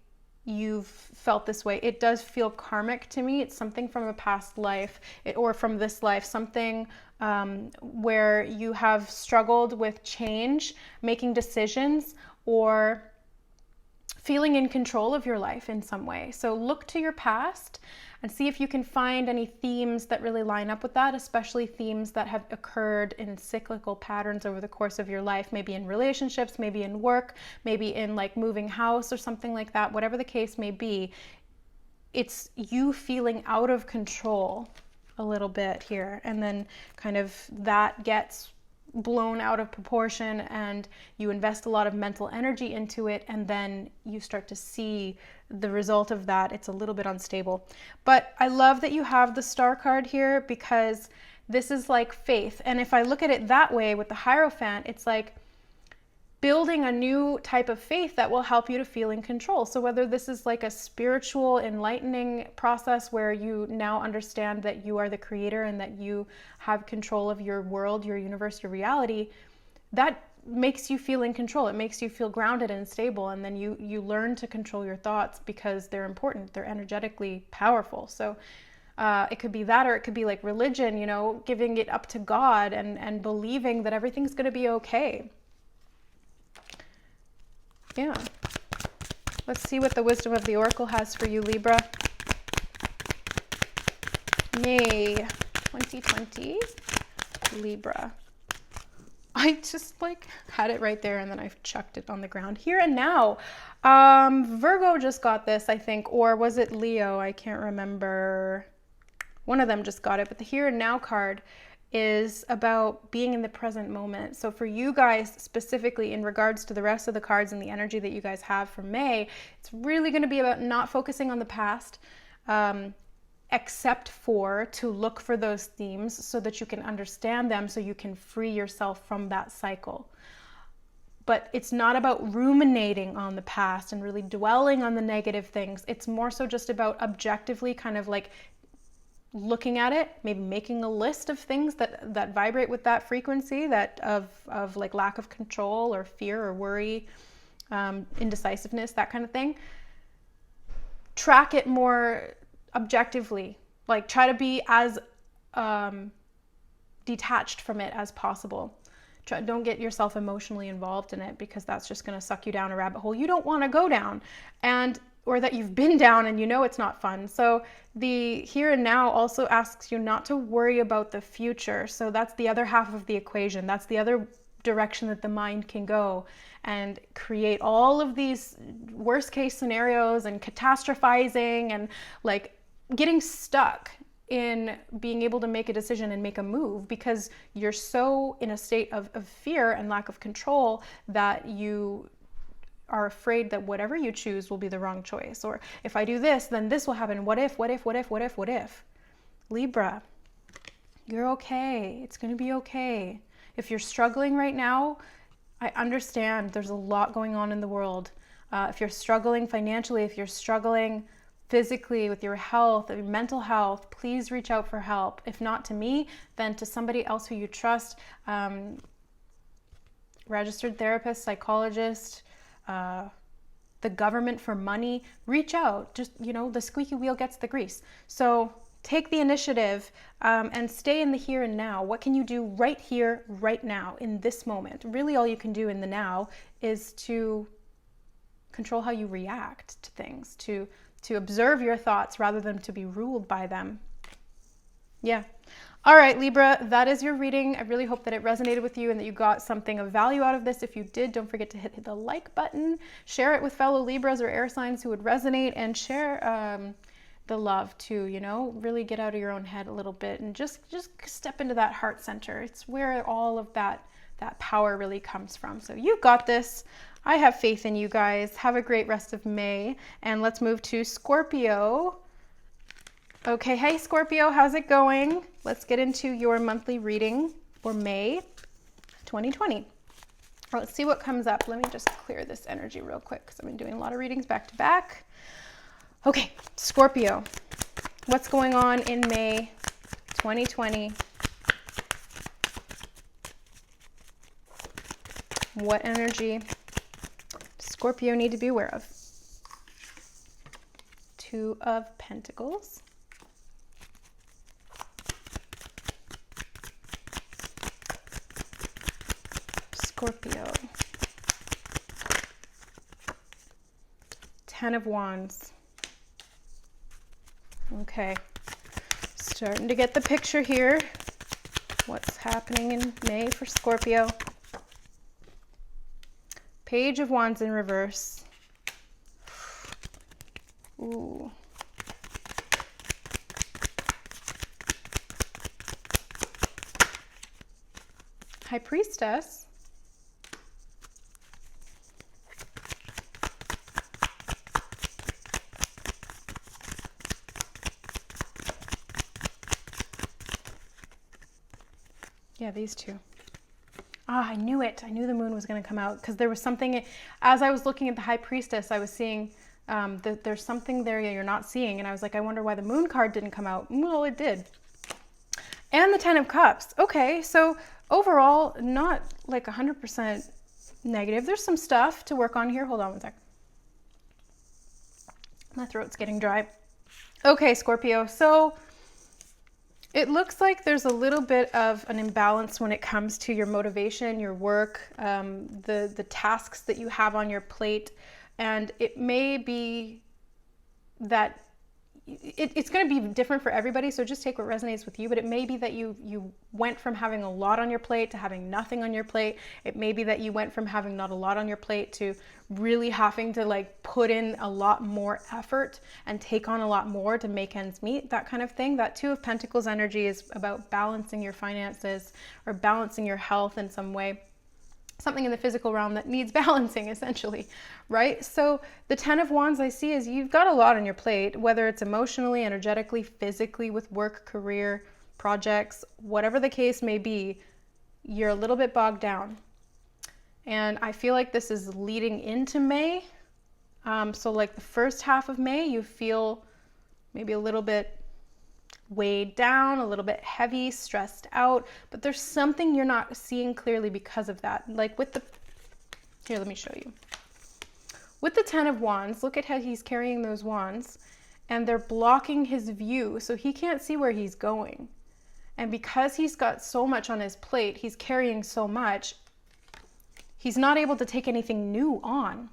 you've felt this way. It does feel karmic to me. It's something from a past life, or from this life, something where you have struggled with change, making decisions, or feeling in control of your life in some way. So look to your past and see if you can find any themes that really line up with that, especially themes that have occurred in cyclical patterns over the course of your life, maybe in relationships, maybe in work, maybe in like moving house or something like that. Whatever the case may be, it's you feeling out of control a little bit here, and then kind of that gets blown out of proportion, and you invest a lot of mental energy into it, and then you start to see the result of that. It's a little bit unstable. But I love that you have the Star card here, because this is like faith. And if I look at it that way with the Hierophant, it's like building a new type of faith that will help you to feel in control. So whether this is like a spiritual enlightening process where you now understand that you are the creator and that you have control of your world, your universe, your reality, that makes you feel in control. It makes you feel grounded and stable. And then you learn to control your thoughts, because they're important. They're energetically powerful. So it could be that, or it could be like religion, you know, giving it up to God and believing that everything's going to be okay. Yeah. Let's see what the wisdom of the Oracle has for you, Libra. May 2020, Libra. I just like had it right there and then I chucked it on the ground. Here and now. Virgo just got this, I think, or was it Leo? I can't remember. One of them just got it, but the Here and Now card is about being in the present moment. So for you guys specifically, in regards to the rest of the cards and the energy that you guys have for May, it's really going to be about not focusing on the past, except for to look for those themes so that you can understand them, so you can free yourself from that cycle. But it's not about ruminating on the past and really dwelling on the negative things. It's more so just about objectively kind of like looking at it, maybe making a list of things that vibrate with that frequency, that of like lack of control or fear or worry, indecisiveness, that kind of thing. Track it more objectively, like try to be as detached from it as possible. Don't get yourself emotionally involved in it, because that's just going to suck you down a rabbit hole you don't want to go down, or that you've been down and you know it's not fun. So the Here and Now also asks you not to worry about the future. So that's the other half of the equation. That's the other direction that the mind can go and create all of these worst case scenarios and catastrophizing and like getting stuck in being able to make a decision and make a move, because you're so in a state of fear and lack of control that you are afraid that whatever you choose will be the wrong choice. Or if I do this, then this will happen. What if? Libra, you're okay. It's going to be okay. If you're struggling right now, I understand there's a lot going on in the world. If you're struggling financially, if you're struggling physically with your health, your mental health, please reach out for help. If not to me, then to somebody else who you trust, registered therapist, psychologist, the government for money. Reach out. Just, the squeaky wheel gets the grease. So take the initiative and stay in the here and now. What can you do right here, right now, in this moment? Really, all you can do in the now is to control how you react to things, to observe your thoughts rather than to be ruled by them. Yeah. All right, Libra, that is your reading. I really hope that it resonated with you and that you got something of value out of this. If you did, don't forget to hit the like button, share it with fellow Libras or air signs who would resonate, and share the love too, really get out of your own head a little bit and just step into that heart center. It's where all of that power really comes from. So you've got this. I have faith in you guys. Have a great rest of May. And let's move to Scorpio. Okay, hey Scorpio, how's it going? Let's get into your monthly reading for May 2020. Let's see what comes up. Let me just clear this energy real quick because I've been doing a lot of readings back to back. Okay, Scorpio, what's going on in May 2020? What energy does Scorpio need to be aware of? Two of Pentacles. Scorpio. Ten of Wands. Okay, starting to get the picture here. What's happening in May for Scorpio? Page of Wands in reverse. Ooh. High Priestess. Yeah, these two. Ah, I knew it. I knew the moon was going to come out because there was something, as I was looking at the High Priestess, I was seeing that there's something there you're not seeing. And I was like, I wonder why the moon card didn't come out. Well, it did. And the Ten of Cups. Okay, so overall, not like 100% negative. There's some stuff to work on here. Hold on one sec. My throat's getting dry. Okay, Scorpio. So it looks like there's a little bit of an imbalance when it comes to your motivation, your work, the tasks that you have on your plate. And it may be that it's going to be different for everybody. So just take what resonates with you. But it may be that you went from having a lot on your plate to having nothing on your plate. It may be that you went from having not a lot on your plate to really having to like put in a lot more effort and take on a lot more to make ends meet, that kind of thing. That Two of Pentacles energy is about balancing your finances or balancing your health in some way. Something in the physical realm that needs balancing, essentially, right? So the Ten of Wands I see is you've got a lot on your plate, whether it's emotionally, energetically, physically, with work, career, projects, whatever the case may be, you're a little bit bogged down. And I feel like this is leading into May. So like the first half of May, you feel maybe a little bit weighed down, a little bit heavy, stressed out, but there's something you're not seeing clearly because of that. Like with the, here, let me show you. With the Ten of Wands, look at how he's carrying those wands and they're blocking his view, so he can't see where he's going. And because he's got so much on his plate, he's carrying so much, he's not able to take anything new on.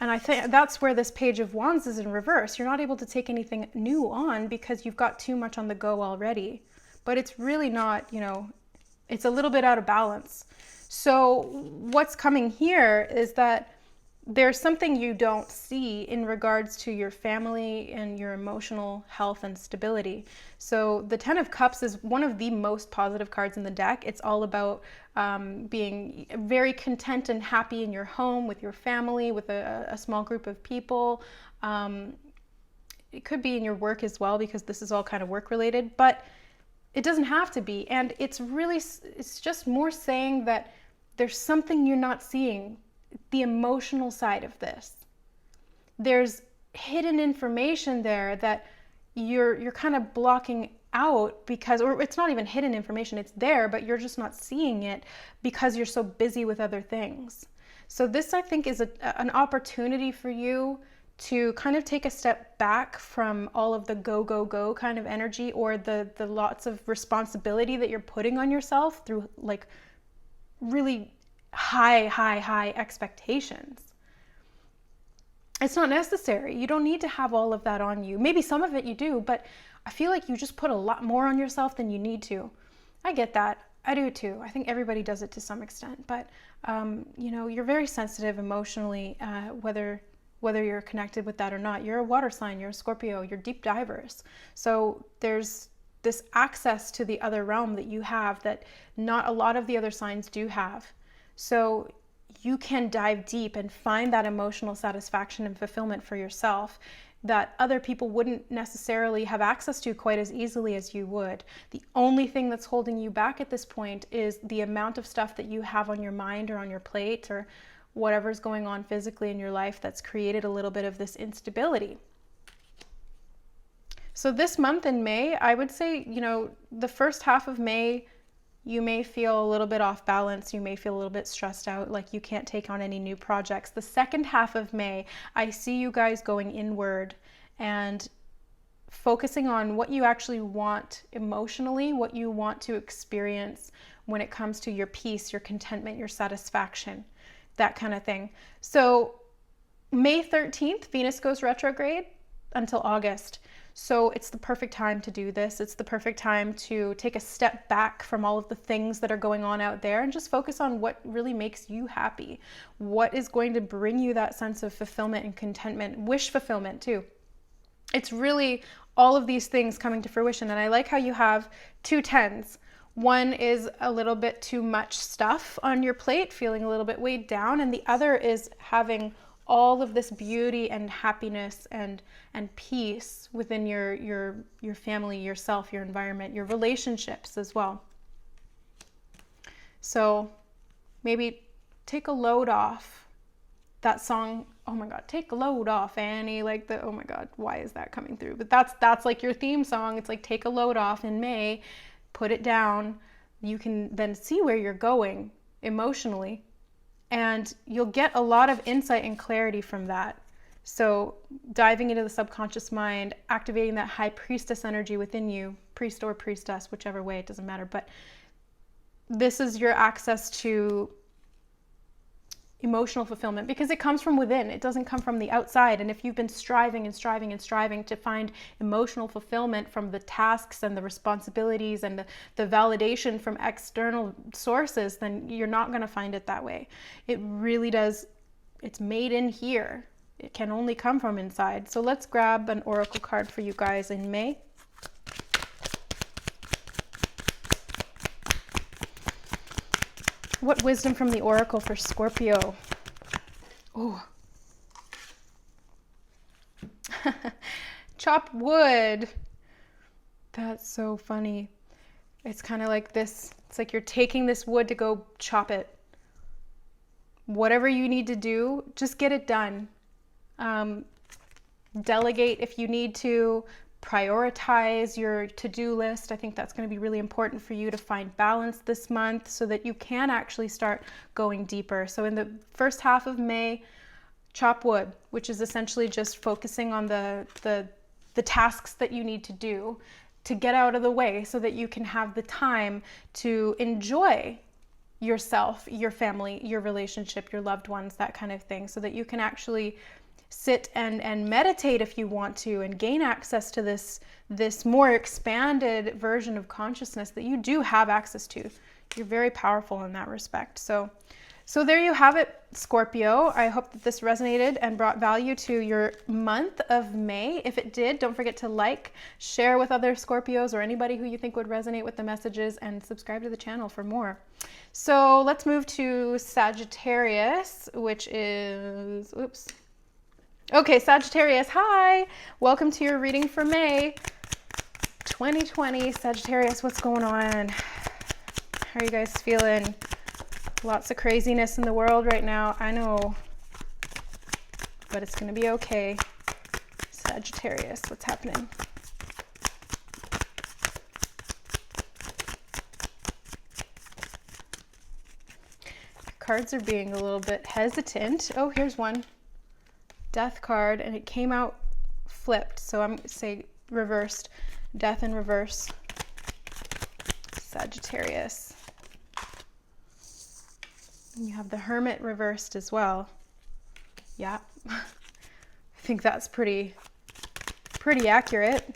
And I think that's where this Page of Wands is in reverse. You're not able to take anything new on because you've got too much on the go already. But it's really not, it's a little bit out of balance. So what's coming here is that there's something you don't see in regards to your family and your emotional health and stability. So the Ten of Cups is one of the most positive cards in the deck. It's all about being very content and happy in your home, with your family, with a small group of people. It could be in your work as well, because this is all kind of work related, but it doesn't have to be. And it's just more saying that there's something you're not seeing the emotional side of this. There's hidden information there that you're kind of blocking out because, or it's not even hidden information, it's there, but you're just not seeing it because you're so busy with other things. So this, I think, is an opportunity for you to kind of take a step back from all of the go, go, go kind of energy, or the lots of responsibility that you're putting on yourself through like really high expectations. It's not necessary. You don't need to have all of that on you. Maybe some of it you do, but I feel like you just put a lot more on yourself than you need to. I get that. I do too. I think everybody does it to some extent, but you know, you're very sensitive emotionally, whether you're connected with that or not. You're a water sign, you're a Scorpio, you're deep divers. So there's this access to the other realm that you have that not a lot of the other signs do have. So you can dive deep and find that emotional satisfaction and fulfillment for yourself that other people wouldn't necessarily have access to quite as easily as you would. The only thing that's holding you back at this point is the amount of stuff that you have on your mind or on your plate or whatever's going on physically in your life that's created a little bit of this instability. So this month in May, I would say, you know, the first half of May, you may feel a little bit off balance. You may feel a little bit stressed out, like you can't take on any new projects. The second half of May, I see you guys going inward and focusing on what you actually want emotionally, what you want to experience when it comes to your peace, your contentment, your satisfaction, that kind of thing. So May 13th, Venus goes retrograde until August. So it's the perfect time to do this. It's the perfect time to take a step back from all of the things that are going on out there and just focus on what really makes you happy. What is going to bring you that sense of fulfillment and contentment, wish fulfillment too. It's really all of these things coming to fruition. And I like how you have 2 10s. One is a little bit too much stuff on your plate, feeling a little bit weighed down. And the other is having all of this beauty and happiness and peace within your family, yourself, your environment, your relationships as well. So maybe take a load off. That song, oh my God, take a load off, Annie. Like the, oh my God, why is that coming through? But that's like your theme song. It's like take a load off in May, put it down. You can then see where you're going emotionally. And you'll get a lot of insight and clarity from that. So diving into the subconscious mind, activating that high priestess energy within you, priest or priestess, whichever way, it doesn't matter. But this is your access to emotional fulfillment because it comes from within. It doesn't come from the outside. And if you've been striving to find emotional fulfillment from the tasks and the responsibilities and the validation from external sources, then you're not going to find it that way. It really does. It's made in here. It can only come from inside. So let's grab an oracle card for you guys in May. What wisdom from the oracle for Scorpio? Oh. Chop wood. That's so funny. It's kind of like this. It's like you're taking this wood to go chop it. Whatever you need to do, just get it done. Delegate if you need to. Prioritize your to-do list. I think that's going to be really important for you to find balance this month so that you can actually start going deeper. So in the first half of May, chop wood, which is essentially just focusing on the tasks that you need to do to get out of the way so that you can have the time to enjoy yourself, your family, your relationship, your loved ones, that kind of thing, so that you can actually sit and meditate if you want to and gain access to this more expanded version of consciousness that you do have access to. You're very powerful in that respect. So there you have it, Scorpio. I hope that this resonated and brought value to your month of May. If it did, don't forget to like, share with other Scorpios or anybody who you think would resonate with the messages, and subscribe to the channel for more. So let's move to Sagittarius, which is, oops. Okay, Sagittarius, hi! Welcome to your reading for May 2020. Sagittarius, what's going on? How are you guys feeling? Lots of craziness in the world right now, I know, but it's going to be okay. Sagittarius, what's happening? Cards are being a little bit hesitant. Oh, here's one. Death card, and it came out flipped, so I'm going to say reversed. Death in reverse. Sagittarius. And you have the Hermit reversed as well. Yeah. I think that's pretty accurate.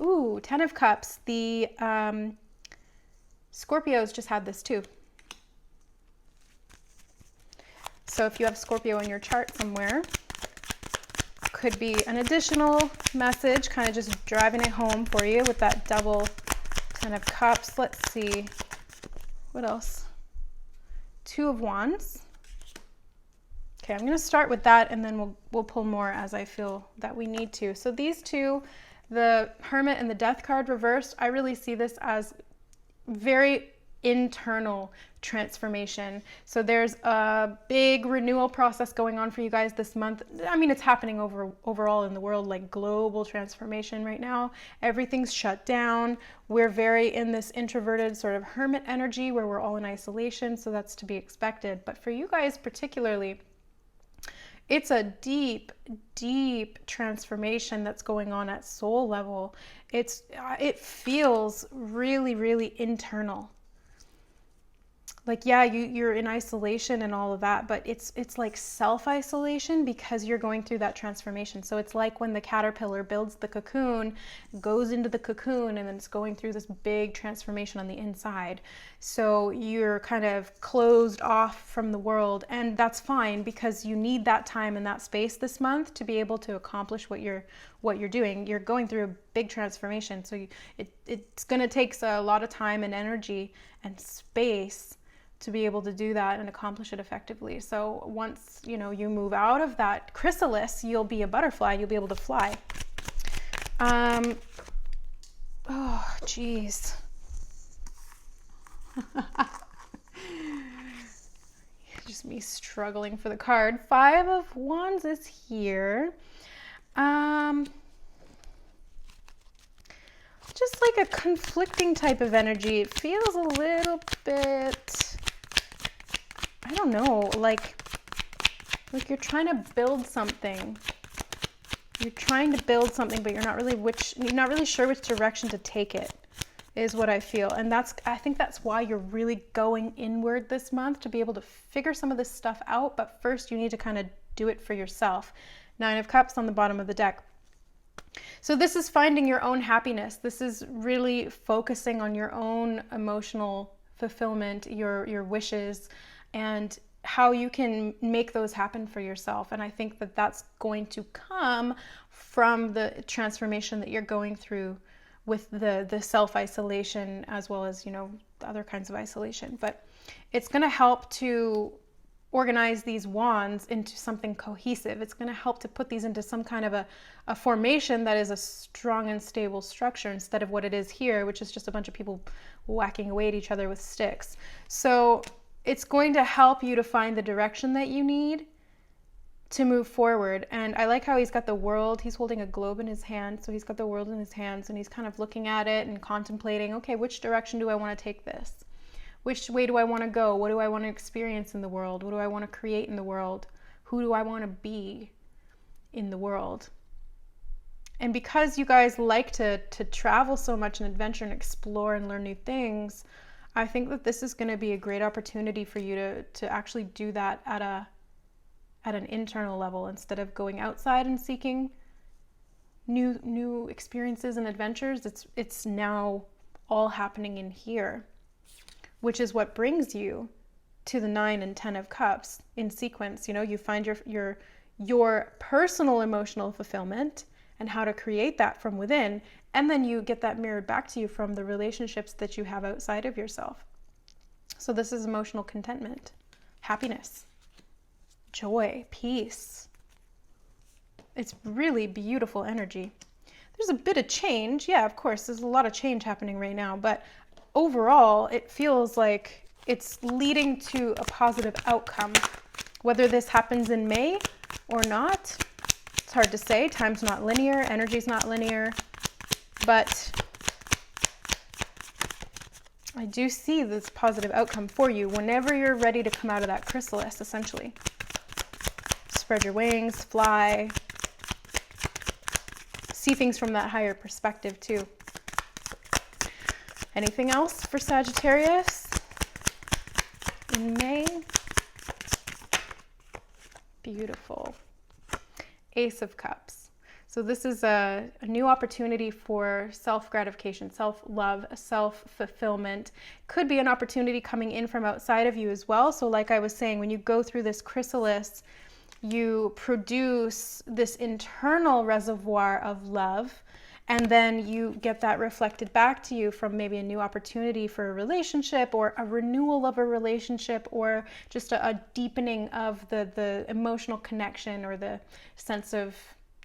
Ooh, 10 of Cups. The Scorpios just had this too. So if you have Scorpio in your chart somewhere, could be an additional message, kind of just driving it home for you with that double 10 of Cups. Let's see. What else? 2 of Wands. Okay, I'm going to start with that, and then we'll pull more as I feel that we need to. So these two, the Hermit and the Death card reversed, I really see this as very internal transformation. So there's a big renewal process going on for you guys this month. I mean, it's happening overall in the world, like global transformation right now. Everything's shut down. We're very in this introverted sort of hermit energy where we're all in isolation, so that's to be expected. But for you guys particularly, it's a deep, deep transformation that's going on at soul level. It feels really, really internal. Like, yeah, you're in isolation and all of that, but it's like self-isolation because you're going through that transformation. So it's like when the caterpillar builds the cocoon, goes into the cocoon, and then it's going through this big transformation on the inside. So you're kind of closed off from the world, and that's fine because you need that time and that space this month to be able to accomplish what you're doing. You're going through a big transformation, so it's going to take a lot of time and energy and space to be able to do that and accomplish it effectively. So once, you move out of that chrysalis, you'll be a butterfly, you'll be able to fly. Oh, geez. Just me struggling for the card. 5 of Wands is here. Just like a conflicting type of energy. It feels a little bit, I don't know, like you're trying to build something. You're trying to build something, but you're not really sure which direction to take it, is what I feel. And I think that's why you're really going inward this month, to be able to figure some of this stuff out. But first you need to kind of do it for yourself. 9 of Cups on the bottom of the deck. So this is finding your own happiness. This is really focusing on your own emotional fulfillment, your wishes, and how you can make those happen for yourself. And I think that that's going to come from the transformation that you're going through with the self-isolation, as well as, other kinds of isolation. But it's going to help to organize these wands into something cohesive. It's going to help to put these into some kind of a formation that is a strong and stable structure, instead of what it is here, which is just a bunch of people whacking away at each other with sticks. So it's going to help you to find the direction that you need to move forward. And I like how he's got the world, he's holding a globe in his hand. So he's got the world in his hands and he's kind of looking at it and contemplating, okay, which direction do I want to take this? Which way do I want to go? What do I want to experience in the world? What do I want to create in the world? Who do I want to be in the world? And because you guys like to travel so much and adventure and explore and learn new things, I think that this is going to be a great opportunity for you to actually do that at an internal level, instead of going outside and seeking new experiences and adventures. It's now all happening in here, which is what brings you to the 9 and 10 of Cups in sequence. You find your personal emotional fulfillment and how to create that from within, and then you get that mirrored back to you from the relationships that you have outside of yourself. So this is emotional contentment, happiness, joy, peace. It's really beautiful energy. there's a bit of change. Yeah, of course, there's a lot of change happening right now, but overall, it feels like it's leading to a positive outcome. Whether this happens in May or not, it's hard to say. Time's not linear, energy's not linear, but I do see this positive outcome for you whenever you're ready to come out of that chrysalis, essentially. Spread your wings, fly, see things from that higher perspective too. Anything else for Sagittarius in May? Beautiful. Ace of Cups. So this is a new opportunity for self-gratification, self-love, self-fulfillment. Could be an opportunity coming in from outside of you as well. So like I was saying, when you go through this chrysalis, you produce this internal reservoir of love, and then you get that reflected back to you from maybe a new opportunity for a relationship, or a renewal of a relationship, or just a deepening of the emotional connection, or the sense of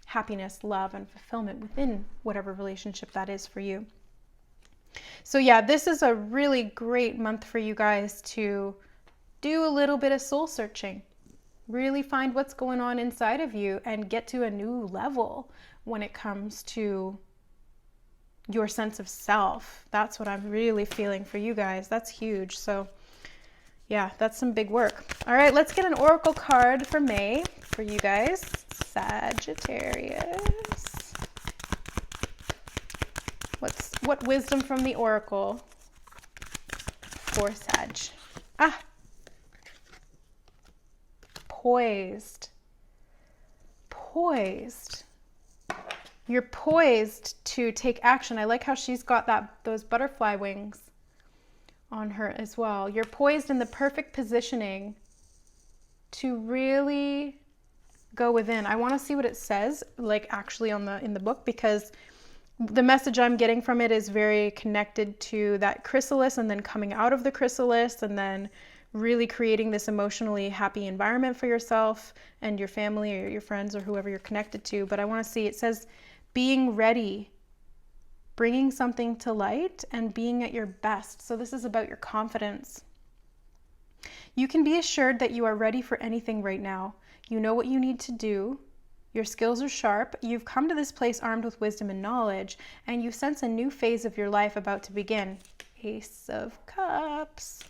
happiness, love, and fulfillment within whatever relationship that is for you. So yeah, this is a really great month for you guys to do a little bit of soul searching. Really find what's going on inside of you and get to a new level when it comes to your sense of self. That's what I'm really feeling for you guys. That's huge. So yeah, that's some big work. All right, let's get an oracle card for May for you guys. Sagittarius. What wisdom from the oracle for Sag? Poised. Poised. You're poised to take action. I like how she's got those butterfly wings on her as well. You're poised in the perfect positioning to really go within. I want to see what it says, like actually in the book, because the message I'm getting from it is very connected to that chrysalis, and then coming out of the chrysalis, and then really creating this emotionally happy environment for yourself and your family or your friends or whoever you're connected to. But I want to see, it says being ready, bringing something to light, and being at your best. So this is about your confidence. You can be assured that you are ready for anything right now. You know what you need to do. Your skills are sharp. You've come to this place armed with wisdom and knowledge, and you sense a new phase of your life about to begin. Ace of Cups.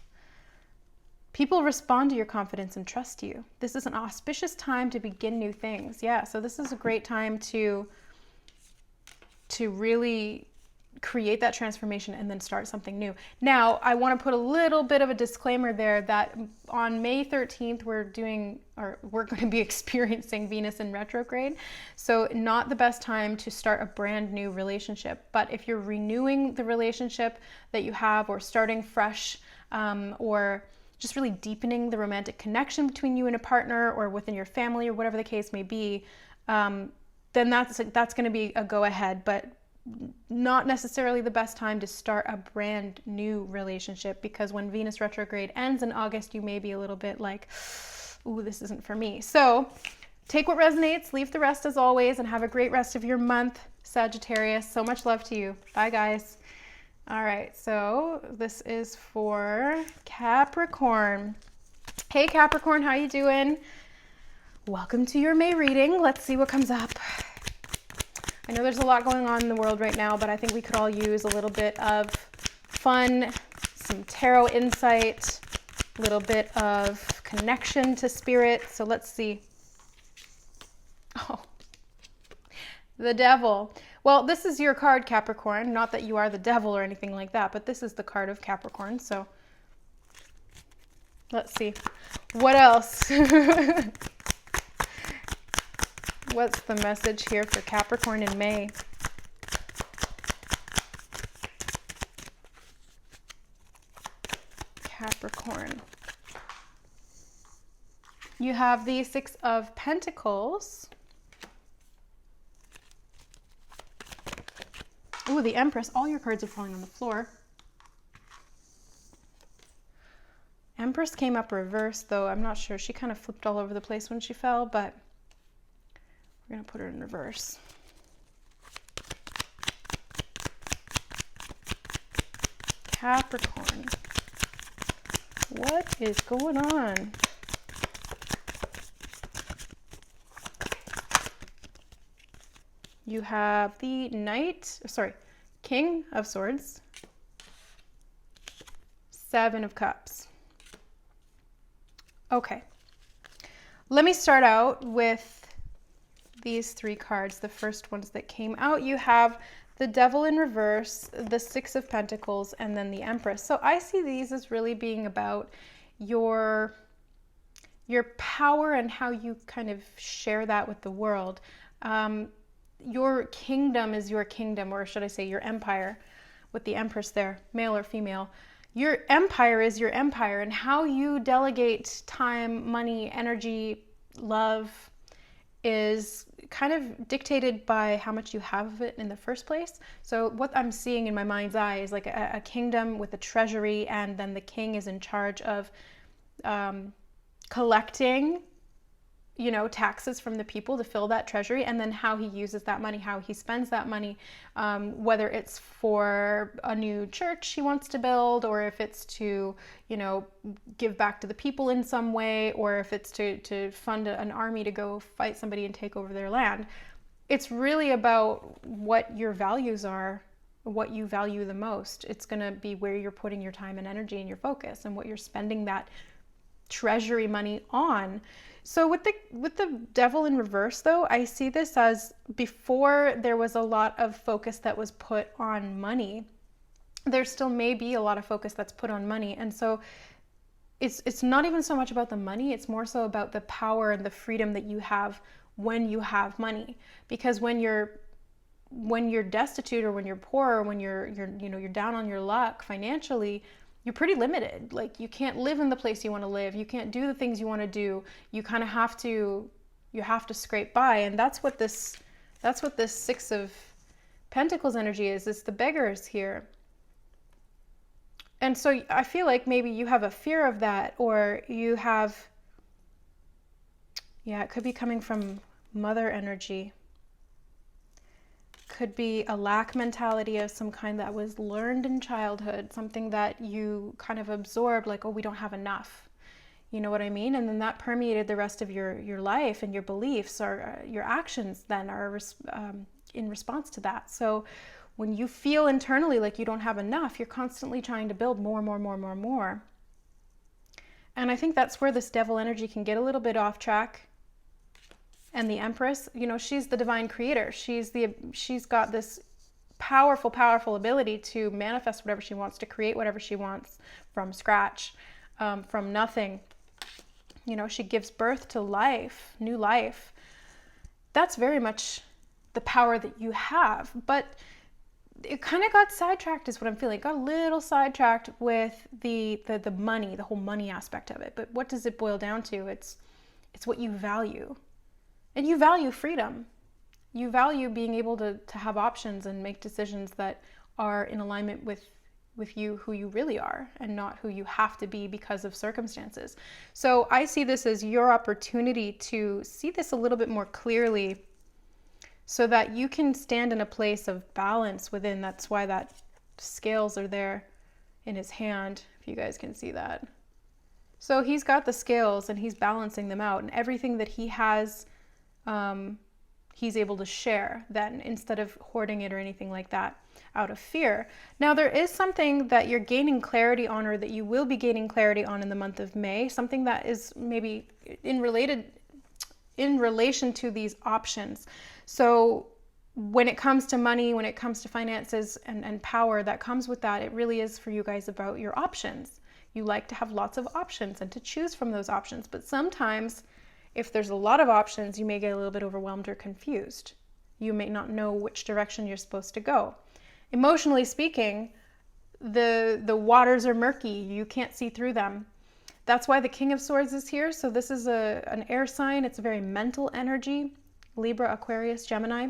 People respond to your confidence and trust you. This is an auspicious time to begin new things. Yeah, so this is a great time to really create that transformation and then start something new. Now, I want to put a little bit of a disclaimer there that on May 13th, we're going to be experiencing Venus in retrograde. So not the best time to start a brand new relationship. But if you're renewing the relationship that you have, or starting fresh, or just really deepening the romantic connection between you and a partner, or within your family, or whatever the case may be, then that's going to be a go ahead. But not necessarily the best time to start a brand new relationship, because when Venus retrograde ends in August, you may be a little bit like, ooh, this isn't for me. So take what resonates, leave the rest as always, and have a great rest of your month, Sagittarius. So much love to you. Bye, guys. All right, so this is for Capricorn. Hey, Capricorn, how you doing? Welcome to your May reading. Let's see what comes up. I know there's a lot going on in the world right now, but I think we could all use a little bit of fun, some tarot insight, a little bit of connection to spirit. So let's see. Oh, the Devil. Well, this is your card, Capricorn. Not that you are the devil or anything like that, but this is the card of Capricorn. So let's see. What else? What's the message here for Capricorn in May? Capricorn. You have the Six of Pentacles. Ooh, the Empress. All your cards are falling on the floor. Empress came up reversed, though. I'm not sure. She kind of flipped all over the place when she fell, but we're going to put her in reverse. Capricorn. What is going on? You have the King of Swords, Seven of Cups. Okay, let me start out with these three cards. The first ones that came out, you have the Devil in reverse, the Six of Pentacles, and then the Empress. So I see these as really being about your power and how you kind of share that with the world. Your kingdom is your kingdom, or should I say your empire, with the Empress there, male or female. Your empire is your empire, and how you delegate time, money, energy, love is kind of dictated by how much you have of it in the first place. So what I'm seeing in my mind's eye is like a kingdom with a treasury, and then the king is in charge of collecting, you know, taxes from the people to fill that treasury, and then how he uses that money, how he spends that money, whether it's for a new church he wants to build, or if it's to, you know, give back to the people in some way, or if it's to fund an army to go fight somebody and take over their land. It's really about what your values are, what you value the most. It's going to be where you're putting your time and energy and your focus, and what you're spending that treasury money on. So with the Devil in reverse, though, I see this as before there was a lot of focus that was put on money. There still may be a lot of focus that's put on money. And so it's not even so much about the money, it's more so about the power and the freedom that you have when you have money. Because when you're destitute, or when you're poor, or when you're down on your luck financially, you're pretty limited. Like, you can't live in the place you want to live. You can't do the things you want to do. You kind of have to scrape by. And that's what this Six of Pentacles energy is. It's the beggars here. And so I feel like maybe you have a fear of that, or you have, it could be coming from mother energy. Could be a lack mentality of some kind that was learned in childhood, something that you kind of absorbed, like, oh, we don't have enough. You know what I mean? And then that permeated the rest of your life, and your beliefs or your actions then are in response to that. So when you feel internally like you don't have enough, you're constantly trying to build more. And I think that's where this Devil energy can get a little bit off track. And the Empress, you know, she's the divine creator. She's got this powerful ability to manifest whatever she wants, to create whatever she wants from scratch, from nothing. You know, she gives birth to life, new life. That's very much the power that you have. But it kind of got sidetracked, is what I'm feeling. It got a little sidetracked with the money, the whole money aspect of it. But what does it boil down to? It's what you value. And you value freedom. You value being able to have options and make decisions that are in alignment with you, who you really are, and not who you have to be because of circumstances. So I see this as your opportunity to see this a little bit more clearly, so that you can stand in a place of balance within. That's why that scales are there in his hand, if you guys can see that. So he's got the scales and he's balancing them out, and everything that he has, he's able to share then, instead of hoarding it or anything like that out of fear. Now, there is something that you're gaining clarity on, or that you will be gaining clarity on in the month of May, something that is maybe in relation to these options. So when it comes to money, when it comes to finances and power that comes with that, it really is for you guys about your options. You like to have lots of options and to choose from those options. But sometimes if there's a lot of options, you may get a little bit overwhelmed or confused. You may not know which direction you're supposed to go. Emotionally speaking, the waters are murky. You can't see through them. That's why the King of Swords is here. So this is an air sign. It's a very mental energy. Libra, Aquarius, Gemini.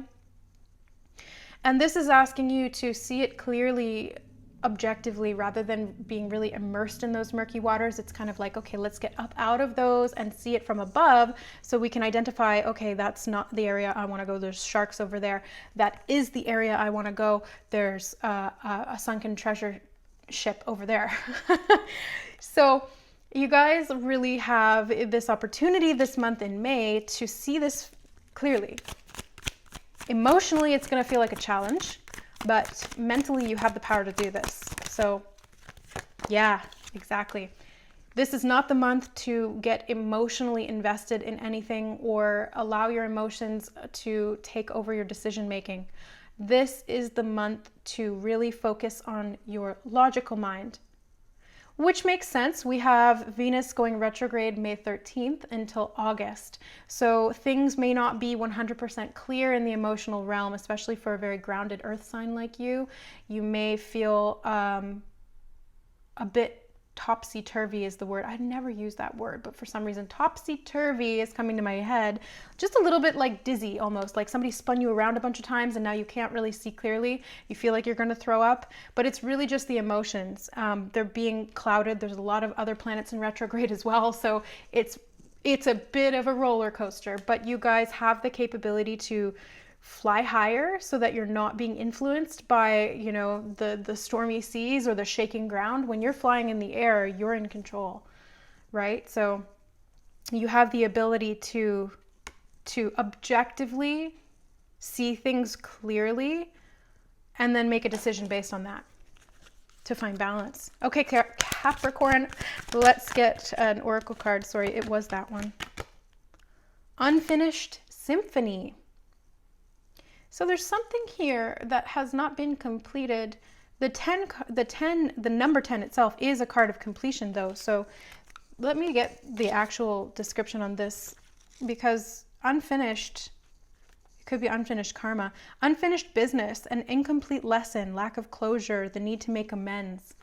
And this is asking you to see it clearly, objectively, rather than being really immersed in those murky waters. It's kind of like, okay, let's get up out of those and see it from above, so we can identify, okay, that's not the area I want to go. There's sharks over there. That is the area I want to go. There's a sunken treasure ship over there. So you guys really have this opportunity this month in May to see this clearly. Emotionally, it's going to feel like a challenge, but mentally you have the power to do this. So yeah, exactly. This is not the month to get emotionally invested in anything or allow your emotions to take over your decision making. This is the month to really focus on your logical mind, which makes sense. We have Venus going retrograde May 13th until August. So things may not be 100% clear in the emotional realm, especially for a very grounded earth sign like you. You may feel a bit topsy-turvy is the word. I'd never use that word, but for some reason topsy-turvy is coming to my head. Just a little bit like dizzy, almost like somebody spun you around a bunch of times and now you can't really see clearly. You feel like you're going to throw up, but it's really just the emotions. They're being clouded. There's a lot of other planets in retrograde as well, so it's a bit of a roller coaster, but you guys have the capability to fly higher so that you're not being influenced by, you know, the stormy seas or the shaking ground. When you're flying in the air, you're in control, right? So you have the ability to objectively see things clearly and then make a decision based on that to find balance. Okay, Capricorn, let's get an oracle card. Sorry, it was that one. Unfinished Symphony. So there's something here that has not been completed. The number 10 itself is a card of completion though. So let me get the actual description on this, because unfinished, it could be unfinished karma, unfinished business, an incomplete lesson, lack of closure, the need to make amends.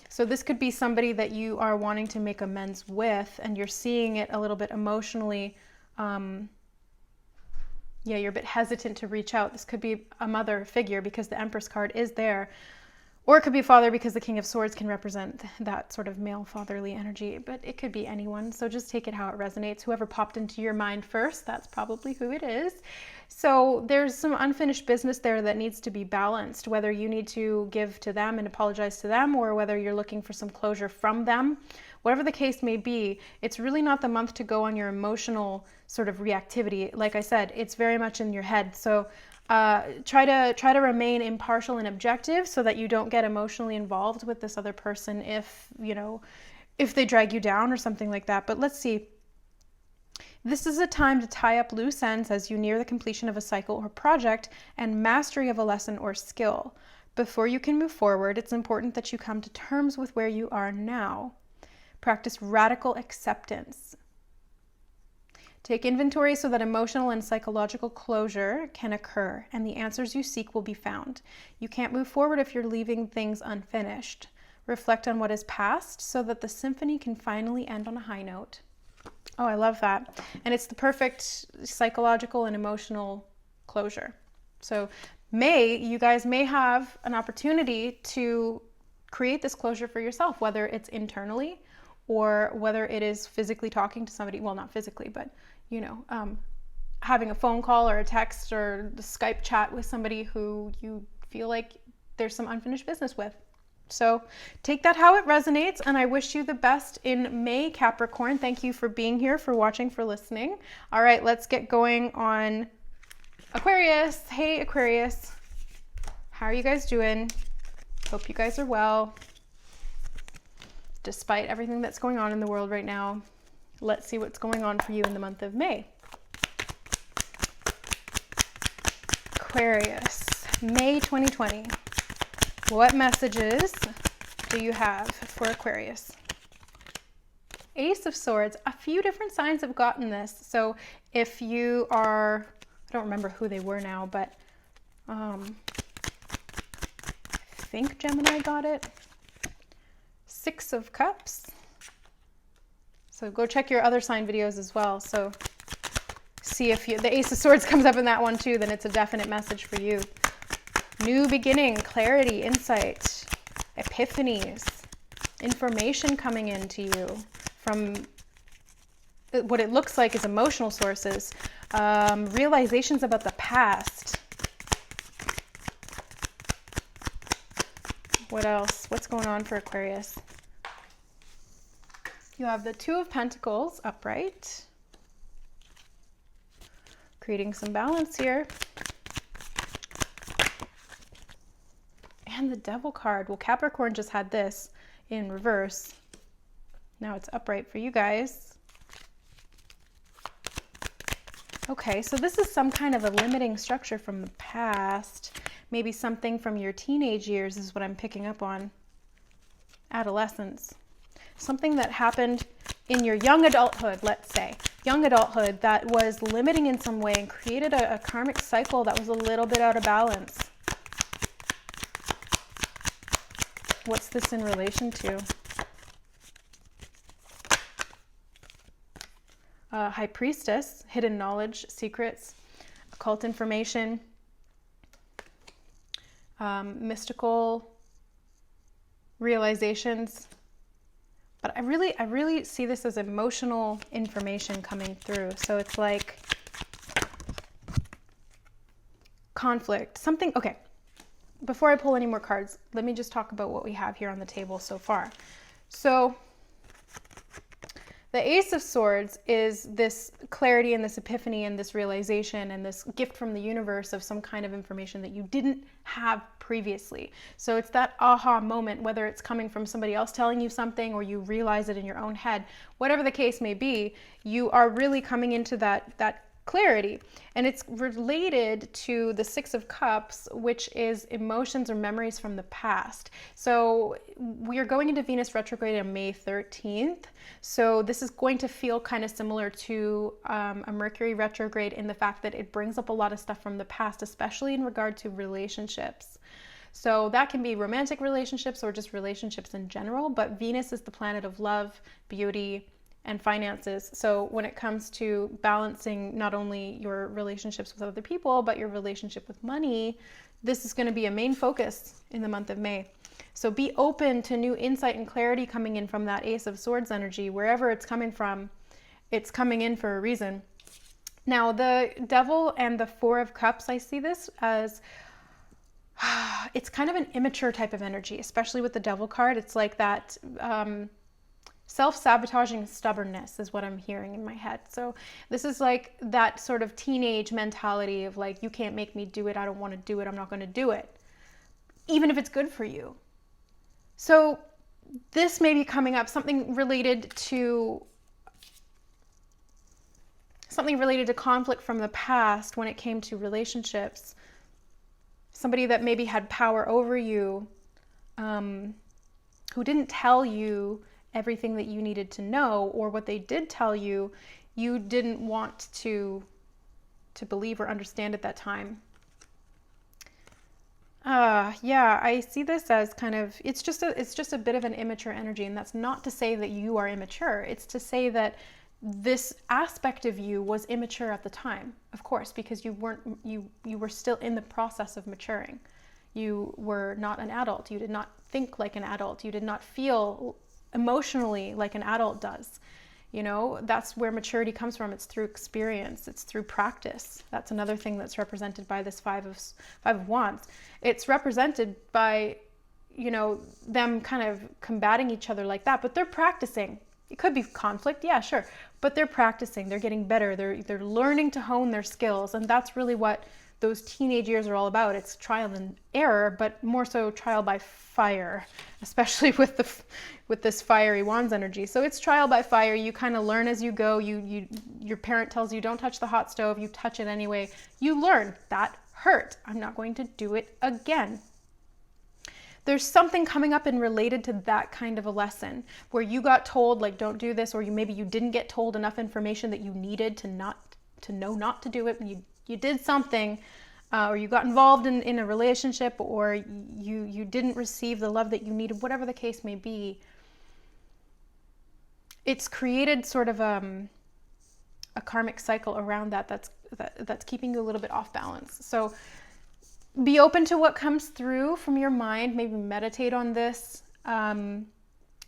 So this could be somebody that you are wanting to make amends with, and you're seeing it a little bit emotionally. Yeah, you're a bit hesitant to reach out. This could be a mother figure because the Empress card is there. Or it could be a father because the King of Swords can represent that sort of male fatherly energy. But it could be anyone. So just take it how it resonates. Whoever popped into your mind first, that's probably who it is. So there's some unfinished business there that needs to be balanced, whether you need to give to them and apologize to them, or whether you're looking for some closure from them. Whatever the case may be, it's really not the month to go on your emotional sort of reactivity. Like I said, it's very much in your head. So try to remain impartial and objective so that you don't get emotionally involved with this other person if they drag you down or something like that. But let's see. This is a time to tie up loose ends as you near the completion of a cycle or project and mastery of a lesson or skill. Before you can move forward, it's important that you come to terms with where you are now. Practice radical acceptance. Take inventory so that emotional and psychological closure can occur and the answers you seek will be found. You can't move forward if you're leaving things unfinished. Reflect on what is past so that the symphony can finally end on a high note. Oh, I love that. And it's the perfect psychological and emotional closure. So you guys may have an opportunity to create this closure for yourself, whether it's internally or whether it is physically talking to somebody. Well, not physically, but having a phone call or a text or the Skype chat with somebody who you feel like there's some unfinished business with. So take that how it resonates, and I wish you the best in May, Capricorn. Thank you for being here, for watching, for listening. All right, let's get going on Aquarius. Hey, Aquarius. How are you guys doing? Hope you guys are well. Despite everything that's going on in the world right now, let's see what's going on for you in the month of May. Aquarius, May 2020. What messages do you have for Aquarius? Ace of Swords. A few different signs have gotten this. So if you are, I don't remember who they were now, but I think Gemini got it. Six of Cups. So go check your other sign videos as well. So see if the Ace of Swords comes up in that one too, then it's a definite message for you. New beginning, clarity, insight, epiphanies, information coming into you from what it looks like is emotional sources, realizations about the past. What else? What's going on for Aquarius? You have the Two of Pentacles upright, creating some balance here. And the Devil card. Well, Capricorn just had this in reverse. Now it's upright for you guys. Okay, so this is some kind of a limiting structure from the past. Maybe something from your teenage years is what I'm picking up on. Adolescence. Something that happened in your young adulthood, let's say. Young adulthood that was limiting in some way and created a karmic cycle that was a little bit out of balance. What's this in relation to? High Priestess, hidden knowledge, secrets, occult information, mystical realizations. But I really see this as emotional information coming through. So it's like conflict, something. Okay, before I pull any more cards, let me just talk about what we have here on the table so far. So the Ace of Swords is this clarity and this epiphany and this realization and this gift from the universe of some kind of information that you didn't have previously. So it's that aha moment, whether it's coming from somebody else telling you something or you realize it in your own head, whatever the case may be, you are really coming into that clarity. And it's related to the Six of Cups, which is emotions or memories from the past. So we are going into Venus retrograde on May 13th. So this is going to feel kind of similar to a Mercury retrograde in the fact that it brings up a lot of stuff from the past, especially in regard to relationships. So that can be romantic relationships or just relationships in general, but Venus is the planet of love, beauty, and finances. So when it comes to balancing not only your relationships with other people, but your relationship with money, this is going to be a main focus in the month of May. So be open to new insight and clarity coming in from that Ace of Swords energy. Wherever it's coming from, it's coming in for a reason. Now, the Devil and the Four of Cups, I see this as it's kind of an immature type of energy, especially with the Devil card. It's like that self-sabotaging stubbornness is what I'm hearing in my head. So this is like that sort of teenage mentality of like, you can't make me do it. I don't want to do it. I'm not going to do it, even if it's good for you. So this may be coming up, something related to conflict from the past when it came to relationships. Somebody that maybe had power over you, who didn't tell you everything that you needed to know, or what they did tell you, you didn't want to believe or understand at that time. Yeah, I see this as kind of, it's just a bit of an immature energy, and that's not to say that you are immature. It's to say that this aspect of you was immature at the time, of course, because you were still in the process of maturing. You were not an adult. You did not think like an adult. You did not feel emotionally like an adult does. You know, that's where maturity comes from. It's through experience. It's through practice. That's another thing that's represented by this Five of Wands. It's represented by, you know, them kind of combating each other like that, but they're practicing. It could be conflict, yeah, sure, but they're practicing. They're getting better. They're learning to hone their skills, and that's really what those teenage years are all about. It's trial and error, but more so trial by fire, especially with this fiery wands energy. So it's trial by fire. You kind of learn as you go. Your parent tells you don't touch the hot stove. You touch it anyway. You learn that hurt. I'm not going to do it again. There's something coming up and related to that kind of a lesson where you got told like don't do this, or maybe you didn't get told enough information that you needed to know not to do it, and you did something, or you got involved in a relationship, or you didn't receive the love that you needed, whatever the case may be. It's created sort of a karmic cycle around that's keeping you a little bit off balance. So be open to what comes through from your mind. Maybe meditate on this.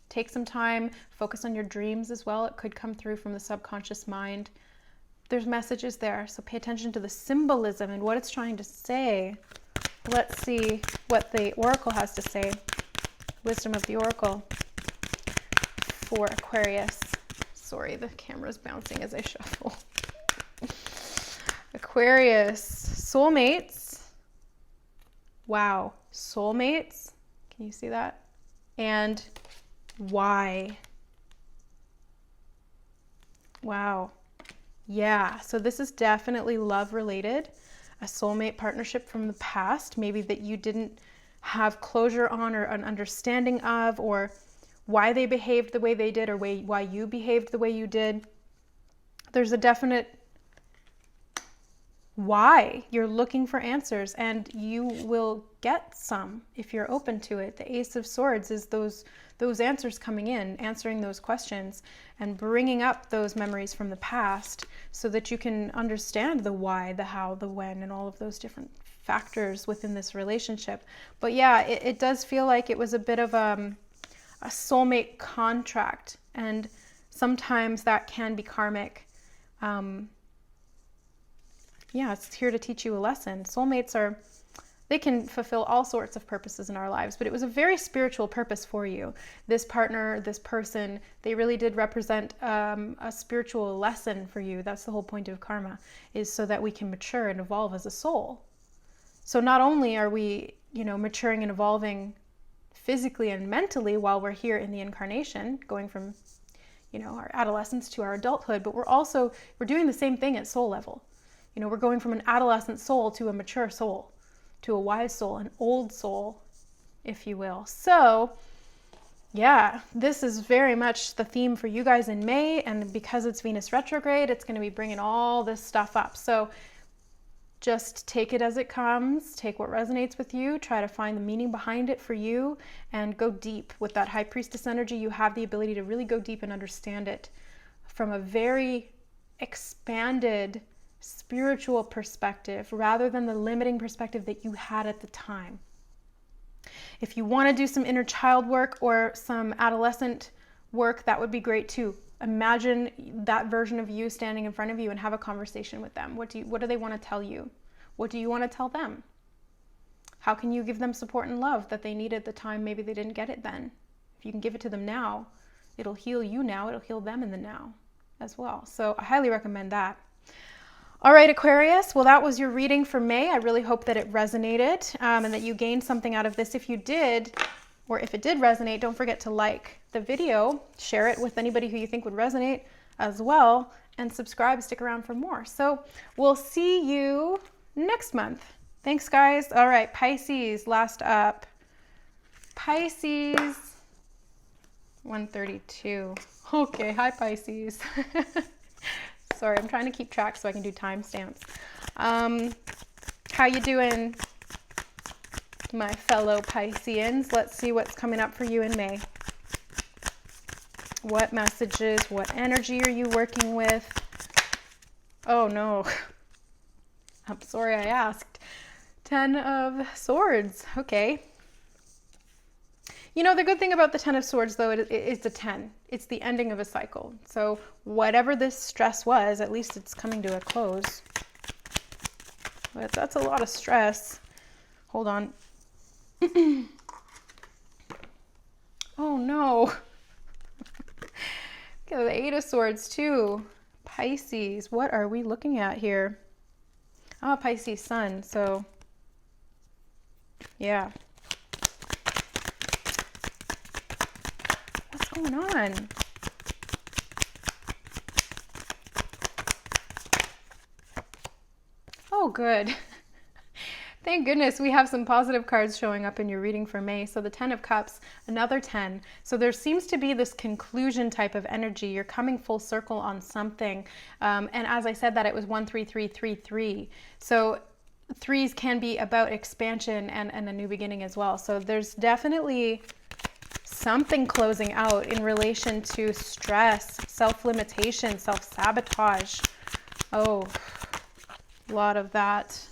Take some time, focus on your dreams as well. It could come through from the subconscious mind. There's messages there, so pay attention to the symbolism and what it's trying to say. Let's see what the oracle has to say. wisdom of the Oracle for Aquarius. Sorry, the camera's bouncing as I shuffle. Aquarius, soulmates. Wow, soulmates. Can you see that? And why? Wow. Yeah, so this is definitely love related, a soulmate partnership from the past, maybe that you didn't have closure on or an understanding of, or why they behaved the way they did, or why you behaved the way you did. There's a definite why. You're looking for answers, and you will get some if you're open to it. The Ace of Swords is those answers coming in, answering those questions and bringing up those memories from the past so that you can understand the why, the how, the when, and all of those different factors within this relationship. But yeah, it does feel like it was a bit of a soulmate contract, and sometimes that can be karmic. Yeah, it's here to teach you a lesson. Soulmates they can fulfill all sorts of purposes in our lives, but it was a very spiritual purpose for you. This partner, this person, they really did represent a spiritual lesson for you. That's the whole point of karma, is so that we can mature and evolve as a soul. So not only are we, maturing and evolving physically and mentally while we're here in the incarnation, going from, our adolescence to our adulthood, but we're doing the same thing at soul level. We're going from an adolescent soul to a mature soul, to a wise soul, an old soul, if you will. So yeah, this is very much the theme for you guys in May. And because it's Venus retrograde, it's going to be bringing all this stuff up. So just take it as it comes, take what resonates with you, try to find the meaning behind it for you, and go deep with that High Priestess energy. You have the ability to really go deep and understand it from a very expanded spiritual perspective rather than the limiting perspective that you had at the time. If you want to do some inner child work or some adolescent work, that would be great too. Imagine that version of you standing in front of you and have a conversation with them. What do they want to tell you? What do you want to tell them? How can you give them support and love that they need at the time maybe they didn't get it then? If you can give it to them now, it'll heal you now, it'll heal them in the now as well. So I highly recommend that. All right, Aquarius, well, that was your reading for May. I really hope that it resonated and that you gained something out of this. If you did, or if it did resonate, don't forget to like the video, share it with anybody who you think would resonate as well, and subscribe, stick around for more. So we'll see you next month. Thanks, guys. All right, Pisces, last up. Pisces, 132. Okay, hi, Pisces. Sorry, I'm trying to keep track so I can do timestamps. How you doing, my fellow Pisceans? Let's see what's coming up for you in May. What messages, what energy are you working with? Oh no, I'm sorry I asked. 10 of Swords, okay. The good thing about the 10 of Swords, though, it's a 10. It's the ending of a cycle. So whatever this stress was, at least it's coming to a close. But that's a lot of stress. Hold on. Oh, no. Look at the 8 of Swords, too. Pisces, what are we looking at here? Oh, Pisces sun, so yeah. What's going on? Oh, good. Thank goodness we have some positive cards showing up in your reading for May. So the 10 of Cups, another 10. So there seems to be this conclusion type of energy. You're coming full circle on something. And as I said that, it was 13333. So threes can be about expansion and a new beginning as well. So there's definitely something closing out in relation to stress, self-limitation, self-sabotage. Oh, a lot of that.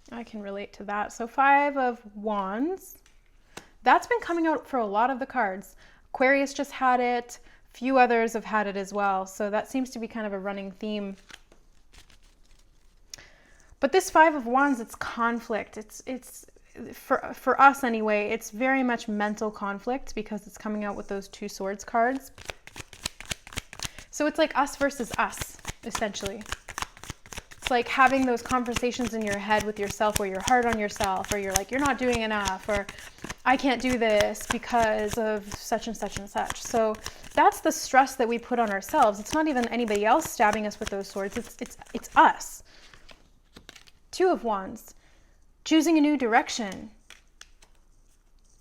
I can relate to that. So 5 of Wands. That's been coming out for a lot of the cards. Aquarius just had it. A few others have had it as well. So that seems to be kind of a running theme. But this 5 of Wands, it's conflict. It's for us anyway, it's very much mental conflict because it's coming out with those 2 swords cards. So it's like us versus us, essentially. It's like having those conversations in your head with yourself where you're hard on yourself, or you're like, you're not doing enough, or I can't do this because of such and such and such. So that's the stress that we put on ourselves. It's not even anybody else stabbing us with those swords. It's us. 2 of Wands, choosing a new direction.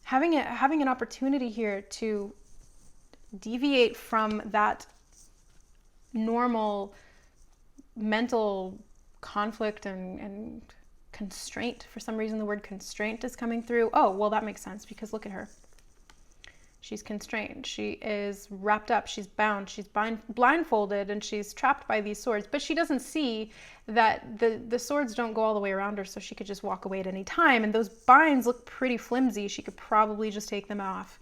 Having an opportunity here to deviate from that normal mental conflict and constraint. For some reason, the word constraint is coming through. Oh, well, that makes sense because look at her. She's constrained. She is wrapped up. She's bound. She's blindfolded, and she's trapped by these swords. But she doesn't see that the swords don't go all the way around her, so she could just walk away at any time. And those binds look pretty flimsy. She could probably just take them off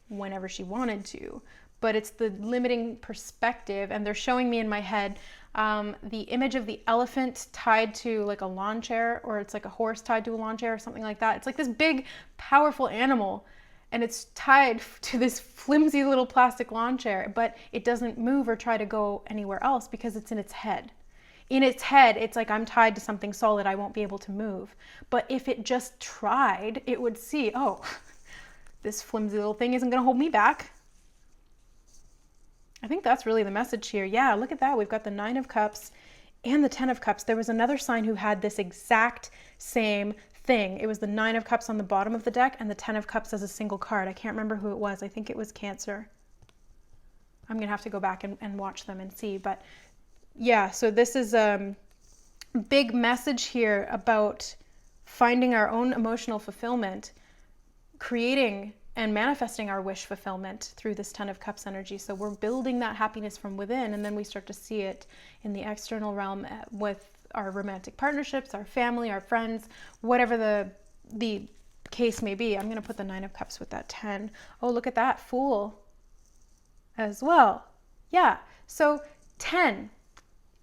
whenever she wanted to. But it's the limiting perspective, and they're showing me in my head the image of the elephant tied to like a lawn chair, or it's like a horse tied to a lawn chair or something like that. It's like this big, powerful animal, and it's tied to this flimsy little plastic lawn chair, but it doesn't move or try to go anywhere else because it's in its head. In its head, it's like, I'm tied to something solid, I won't be able to move. But if it just tried, it would see, oh, this flimsy little thing isn't going to hold me back. I think that's really the message here. Yeah, look at that. We've got the 9 of Cups and the 10 of Cups. There was another sign who had this exact same thing. It was the 9 of Cups on the bottom of the deck and the 10 of Cups as a single card. I can't remember who it was. I think it was Cancer. I'm going to have to go back and watch them and see. But yeah, so this is a big message here about finding our own emotional fulfillment, creating and manifesting our wish fulfillment through this 10 of Cups energy. So we're building that happiness from within, and then we start to see it in the external realm with our romantic partnerships, our family, our friends, whatever the case may be. I'm going to put the 9 of Cups with that 10. Oh, look at that, Fool as well. Yeah, so 10,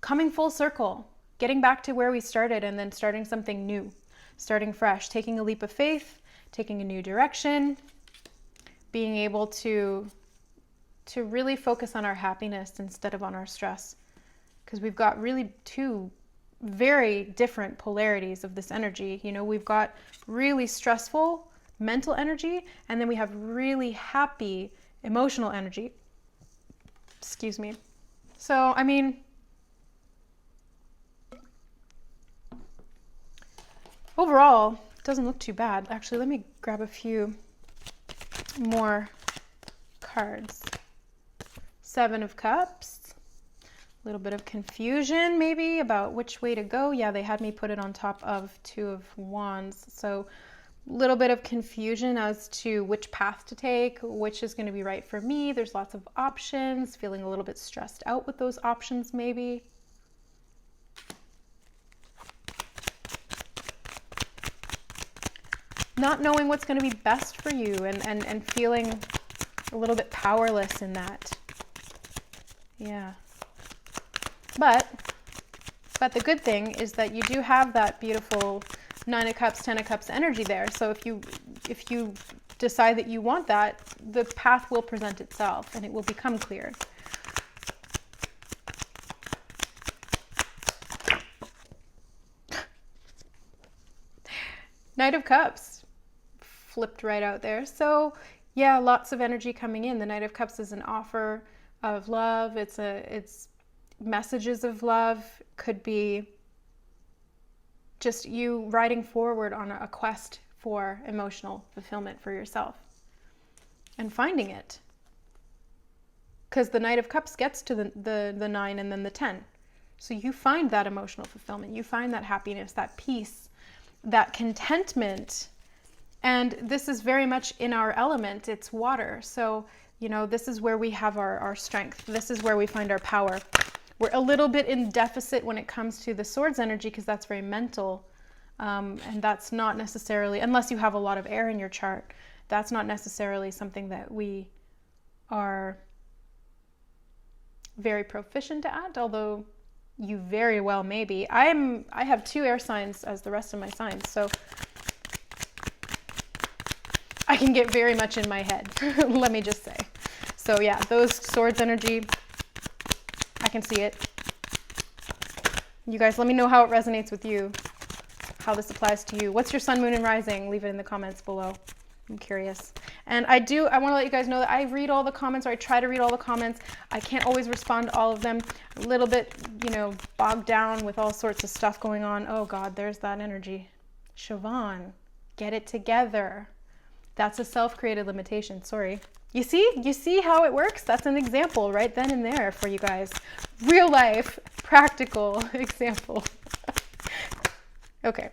coming full circle, getting back to where we started and then starting something new, starting fresh, taking a leap of faith, taking a new direction, being able to really focus on our happiness instead of on our stress, because we've got really 2 very different polarities of this energy. You know, we've got really stressful mental energy, and then we have really happy emotional energy. Excuse me. So, I mean, overall, it doesn't look too bad. Actually, let me grab a few more cards. 7 of Cups, a little bit of confusion maybe about which way to go. Yeah, they had me put it on top of 2 of Wands. So a little bit of confusion as to which path to take, which is going to be right for me. There's lots of options, feeling a little bit stressed out with those options maybe. Not knowing what's going to be best for you and feeling a little bit powerless in that. Yeah. But the good thing is that you do have that beautiful 9 of Cups, 10 of Cups energy there. So if you decide that you want that, the path will present itself and it will become clear. Knight of Cups flipped right out there. So yeah, lots of energy coming in. The Knight of Cups is an offer of love. It's messages of love. Could be just you riding forward on a quest for emotional fulfillment for yourself and finding it. Because the Knight of Cups gets to the 9 and then the 10. So you find that emotional fulfillment. You find that happiness, that peace, that contentment. And this is very much in our element. It's water. So, you know, this is where we have our strength. This is where we find our power. We're a little bit in deficit when it comes to the swords energy because that's very mental. And that's not necessarily, unless you have a lot of air in your chart, that's not necessarily something that we are very proficient at, although you very well may be. I have 2 air signs as the rest of my signs, so I can get very much in my head, let me just say. So yeah, those swords energy, I can see it. You guys, let me know how it resonates with you, how this applies to you. What's your sun, moon, and rising? Leave it in the comments below. I'm curious. And I want to let you guys know that I read all the comments, or I try to read all the comments. I can't always respond to all of them. A little bit, bogged down with all sorts of stuff going on. Oh God, there's that energy. Siobhan, get it together. That's a self-created limitation. Sorry. You see how it works? That's an example right then and there for you guys. Real life, practical example. Okay.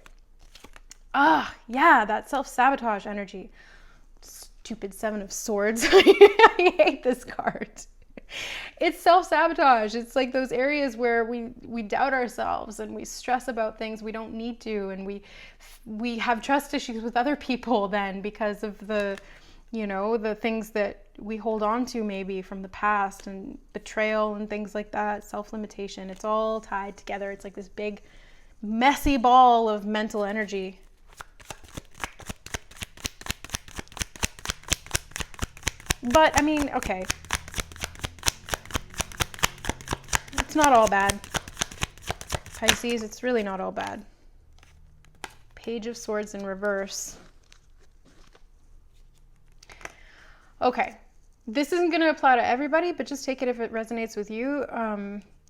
Yeah, that self-sabotage energy. Stupid Seven of Swords. I hate this card. It's self-sabotage. It's like those areas where we doubt ourselves and we stress about things we don't need to, and we have trust issues with other people then because of the things that we hold on to maybe from the past, and betrayal and things like that, self-limitation. It's all tied together. It's like this big messy ball of mental energy. But I mean, okay. It's not all bad. Pisces, it's really not all bad. Page of Swords in reverse. Okay, this isn't going to apply to everybody, but just take it if it resonates with you.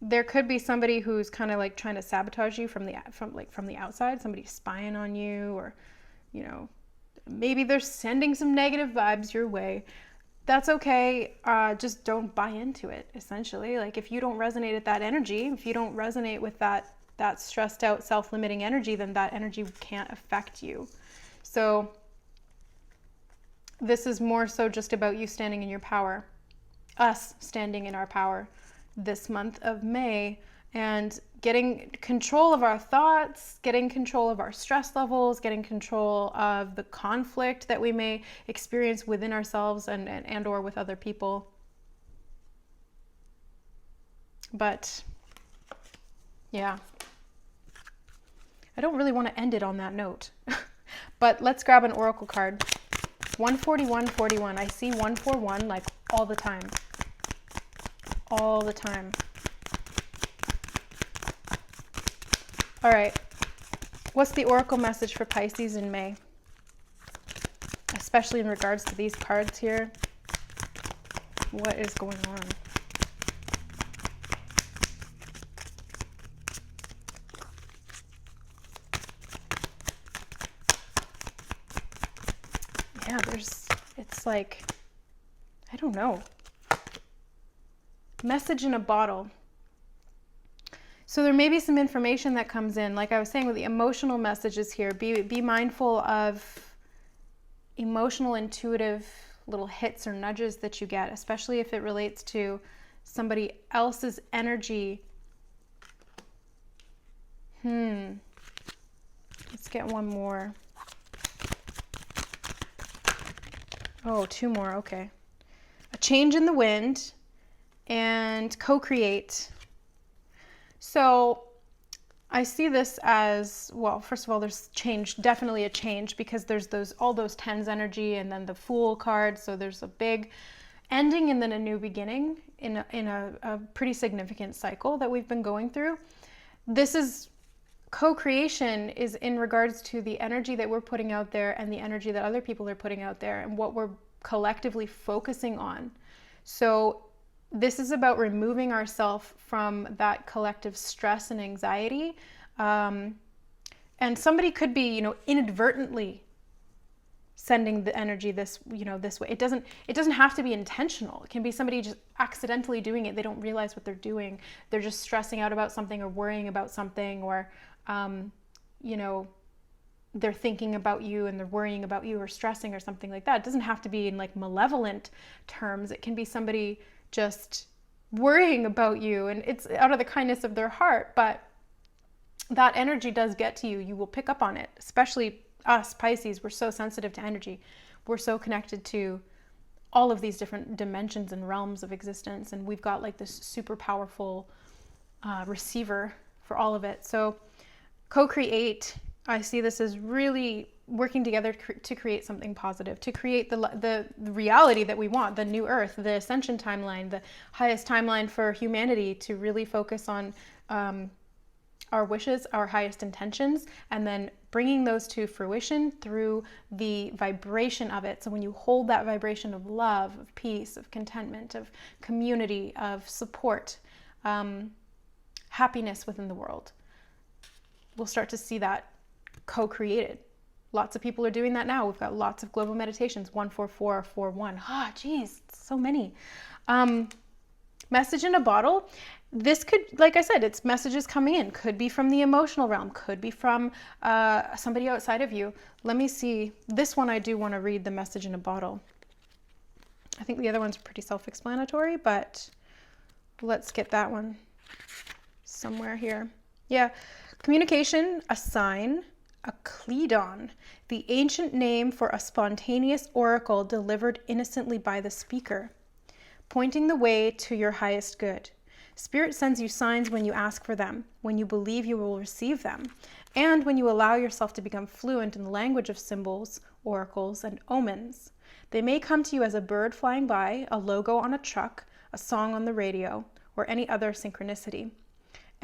There could be somebody who's kind of like trying to sabotage you from the outside. Somebody spying on you, or maybe they're sending some negative vibes your way. That's okay. Just don't buy into it, essentially. Like, if you don't resonate with that energy, if you don't resonate with that stressed out, self-limiting energy, then that energy can't affect you. So this is more so just about you standing in your power, us standing in our power this month of May, and getting control of our thoughts, getting control of our stress levels, getting control of the conflict that we may experience within ourselves and or with other people. But yeah, I don't really want to end it on that note. But let's grab an oracle card. 14141. I see 141 like all the time. All the time. All right. What's the oracle message for Pisces in May? Especially in regards to these cards here. What is going on? Yeah, it's like, I don't know. Message in a bottle. So there may be some information that comes in, like I was saying with the emotional messages here. Be mindful of emotional, intuitive little hits or nudges that you get, especially if it relates to somebody else's energy. Let's get one more. Oh, two more, okay. A change in the wind and co-create. So I see this as, well, first of all, there's change, definitely a change, because there's all those tens energy and then the Fool card. So there's a big ending and then a new beginning in a pretty significant cycle that we've been going through. This is co-creation is in regards to the energy that we're putting out there and the energy that other people are putting out there and what we're collectively focusing on. So this is about removing ourselves from that collective stress and anxiety. And somebody could be, inadvertently sending the energy this way. It doesn't have to be intentional. It can be somebody just accidentally doing it. They don't realize what they're doing. They're just stressing out about something or worrying about something, or they're thinking about you and they're worrying about you or stressing or something like that. It doesn't have to be in like malevolent terms. It can be somebody just worrying about you, and it's out of the kindness of their heart, but that energy does get to you. You will pick up on it, especially us Pisces. We're so sensitive to energy. We're so connected to all of these different dimensions and realms of existence, and we've got like this super powerful receiver for all of it. So co-create, I see this as really working together to create something positive, to create the reality that we want, the new earth, the ascension timeline, the highest timeline for humanity, to really focus on our wishes, our highest intentions, and then bringing those to fruition through the vibration of it. So when you hold that vibration of love, of peace, of contentment, of community, of support, happiness within the world, we'll start to see that co-created. Lots of people are doing that now. We've got lots of global meditations, 14441. Geez, so many. Message in a bottle. This could, like I said, it's messages coming in. Could be from the emotional realm. Could be from somebody outside of you. Let me see. This one I do want to read the message in a bottle. I think the other one's pretty self-explanatory, but let's get that one somewhere here. Yeah. Communication, a sign, a Cledon, the ancient name for a spontaneous oracle delivered innocently by the speaker, pointing the way to your highest good. Spirit sends you signs when you ask for them, when you believe you will receive them, and when you allow yourself to become fluent in the language of symbols, oracles, and omens. They may come to you as a bird flying by, a logo on a truck, a song on the radio, or any other synchronicity.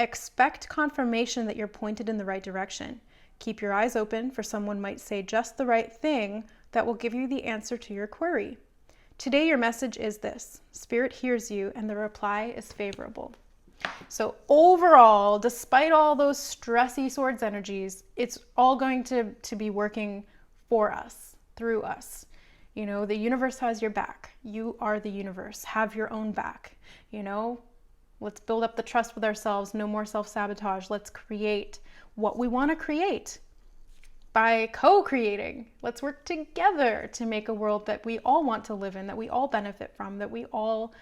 Expect confirmation that you're pointed in the right direction. Keep your eyes open, for someone might say just the right thing that will give you the answer to your query. Today, your message is this: Spirit hears you, and the reply is favorable. So overall, despite all those stressy swords energies, it's all going to be working for us, through us. You know, the universe has your back. You are the universe. Have your own back. You know, let's build up the trust with ourselves. No more self-sabotage. Let's create what we want to create by co-creating. Let's work together to make a world that we all want to live in, that we all benefit from, that we all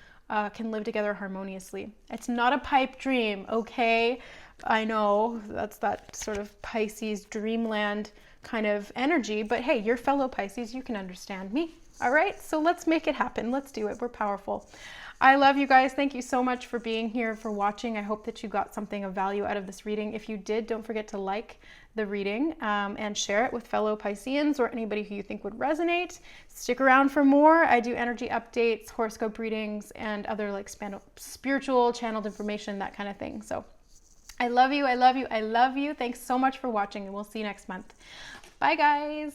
can live together harmoniously. It's not a pipe dream, okay? I know that's that sort of Pisces dreamland kind of energy, but hey, you're fellow Pisces, you can understand me. All right, so let's make it happen. Let's do it. We're powerful. I love you guys. Thank you so much for being here, for watching. I hope that you got something of value out of this reading. If you did, don't forget to like the reading and share it with fellow Pisceans or anybody who you think would resonate. Stick around for more. I do energy updates, horoscope readings, and other like spiritual channeled information, that kind of thing. So I love you. I love you. I love you. Thanks so much for watching, and we'll see you next month. Bye, guys.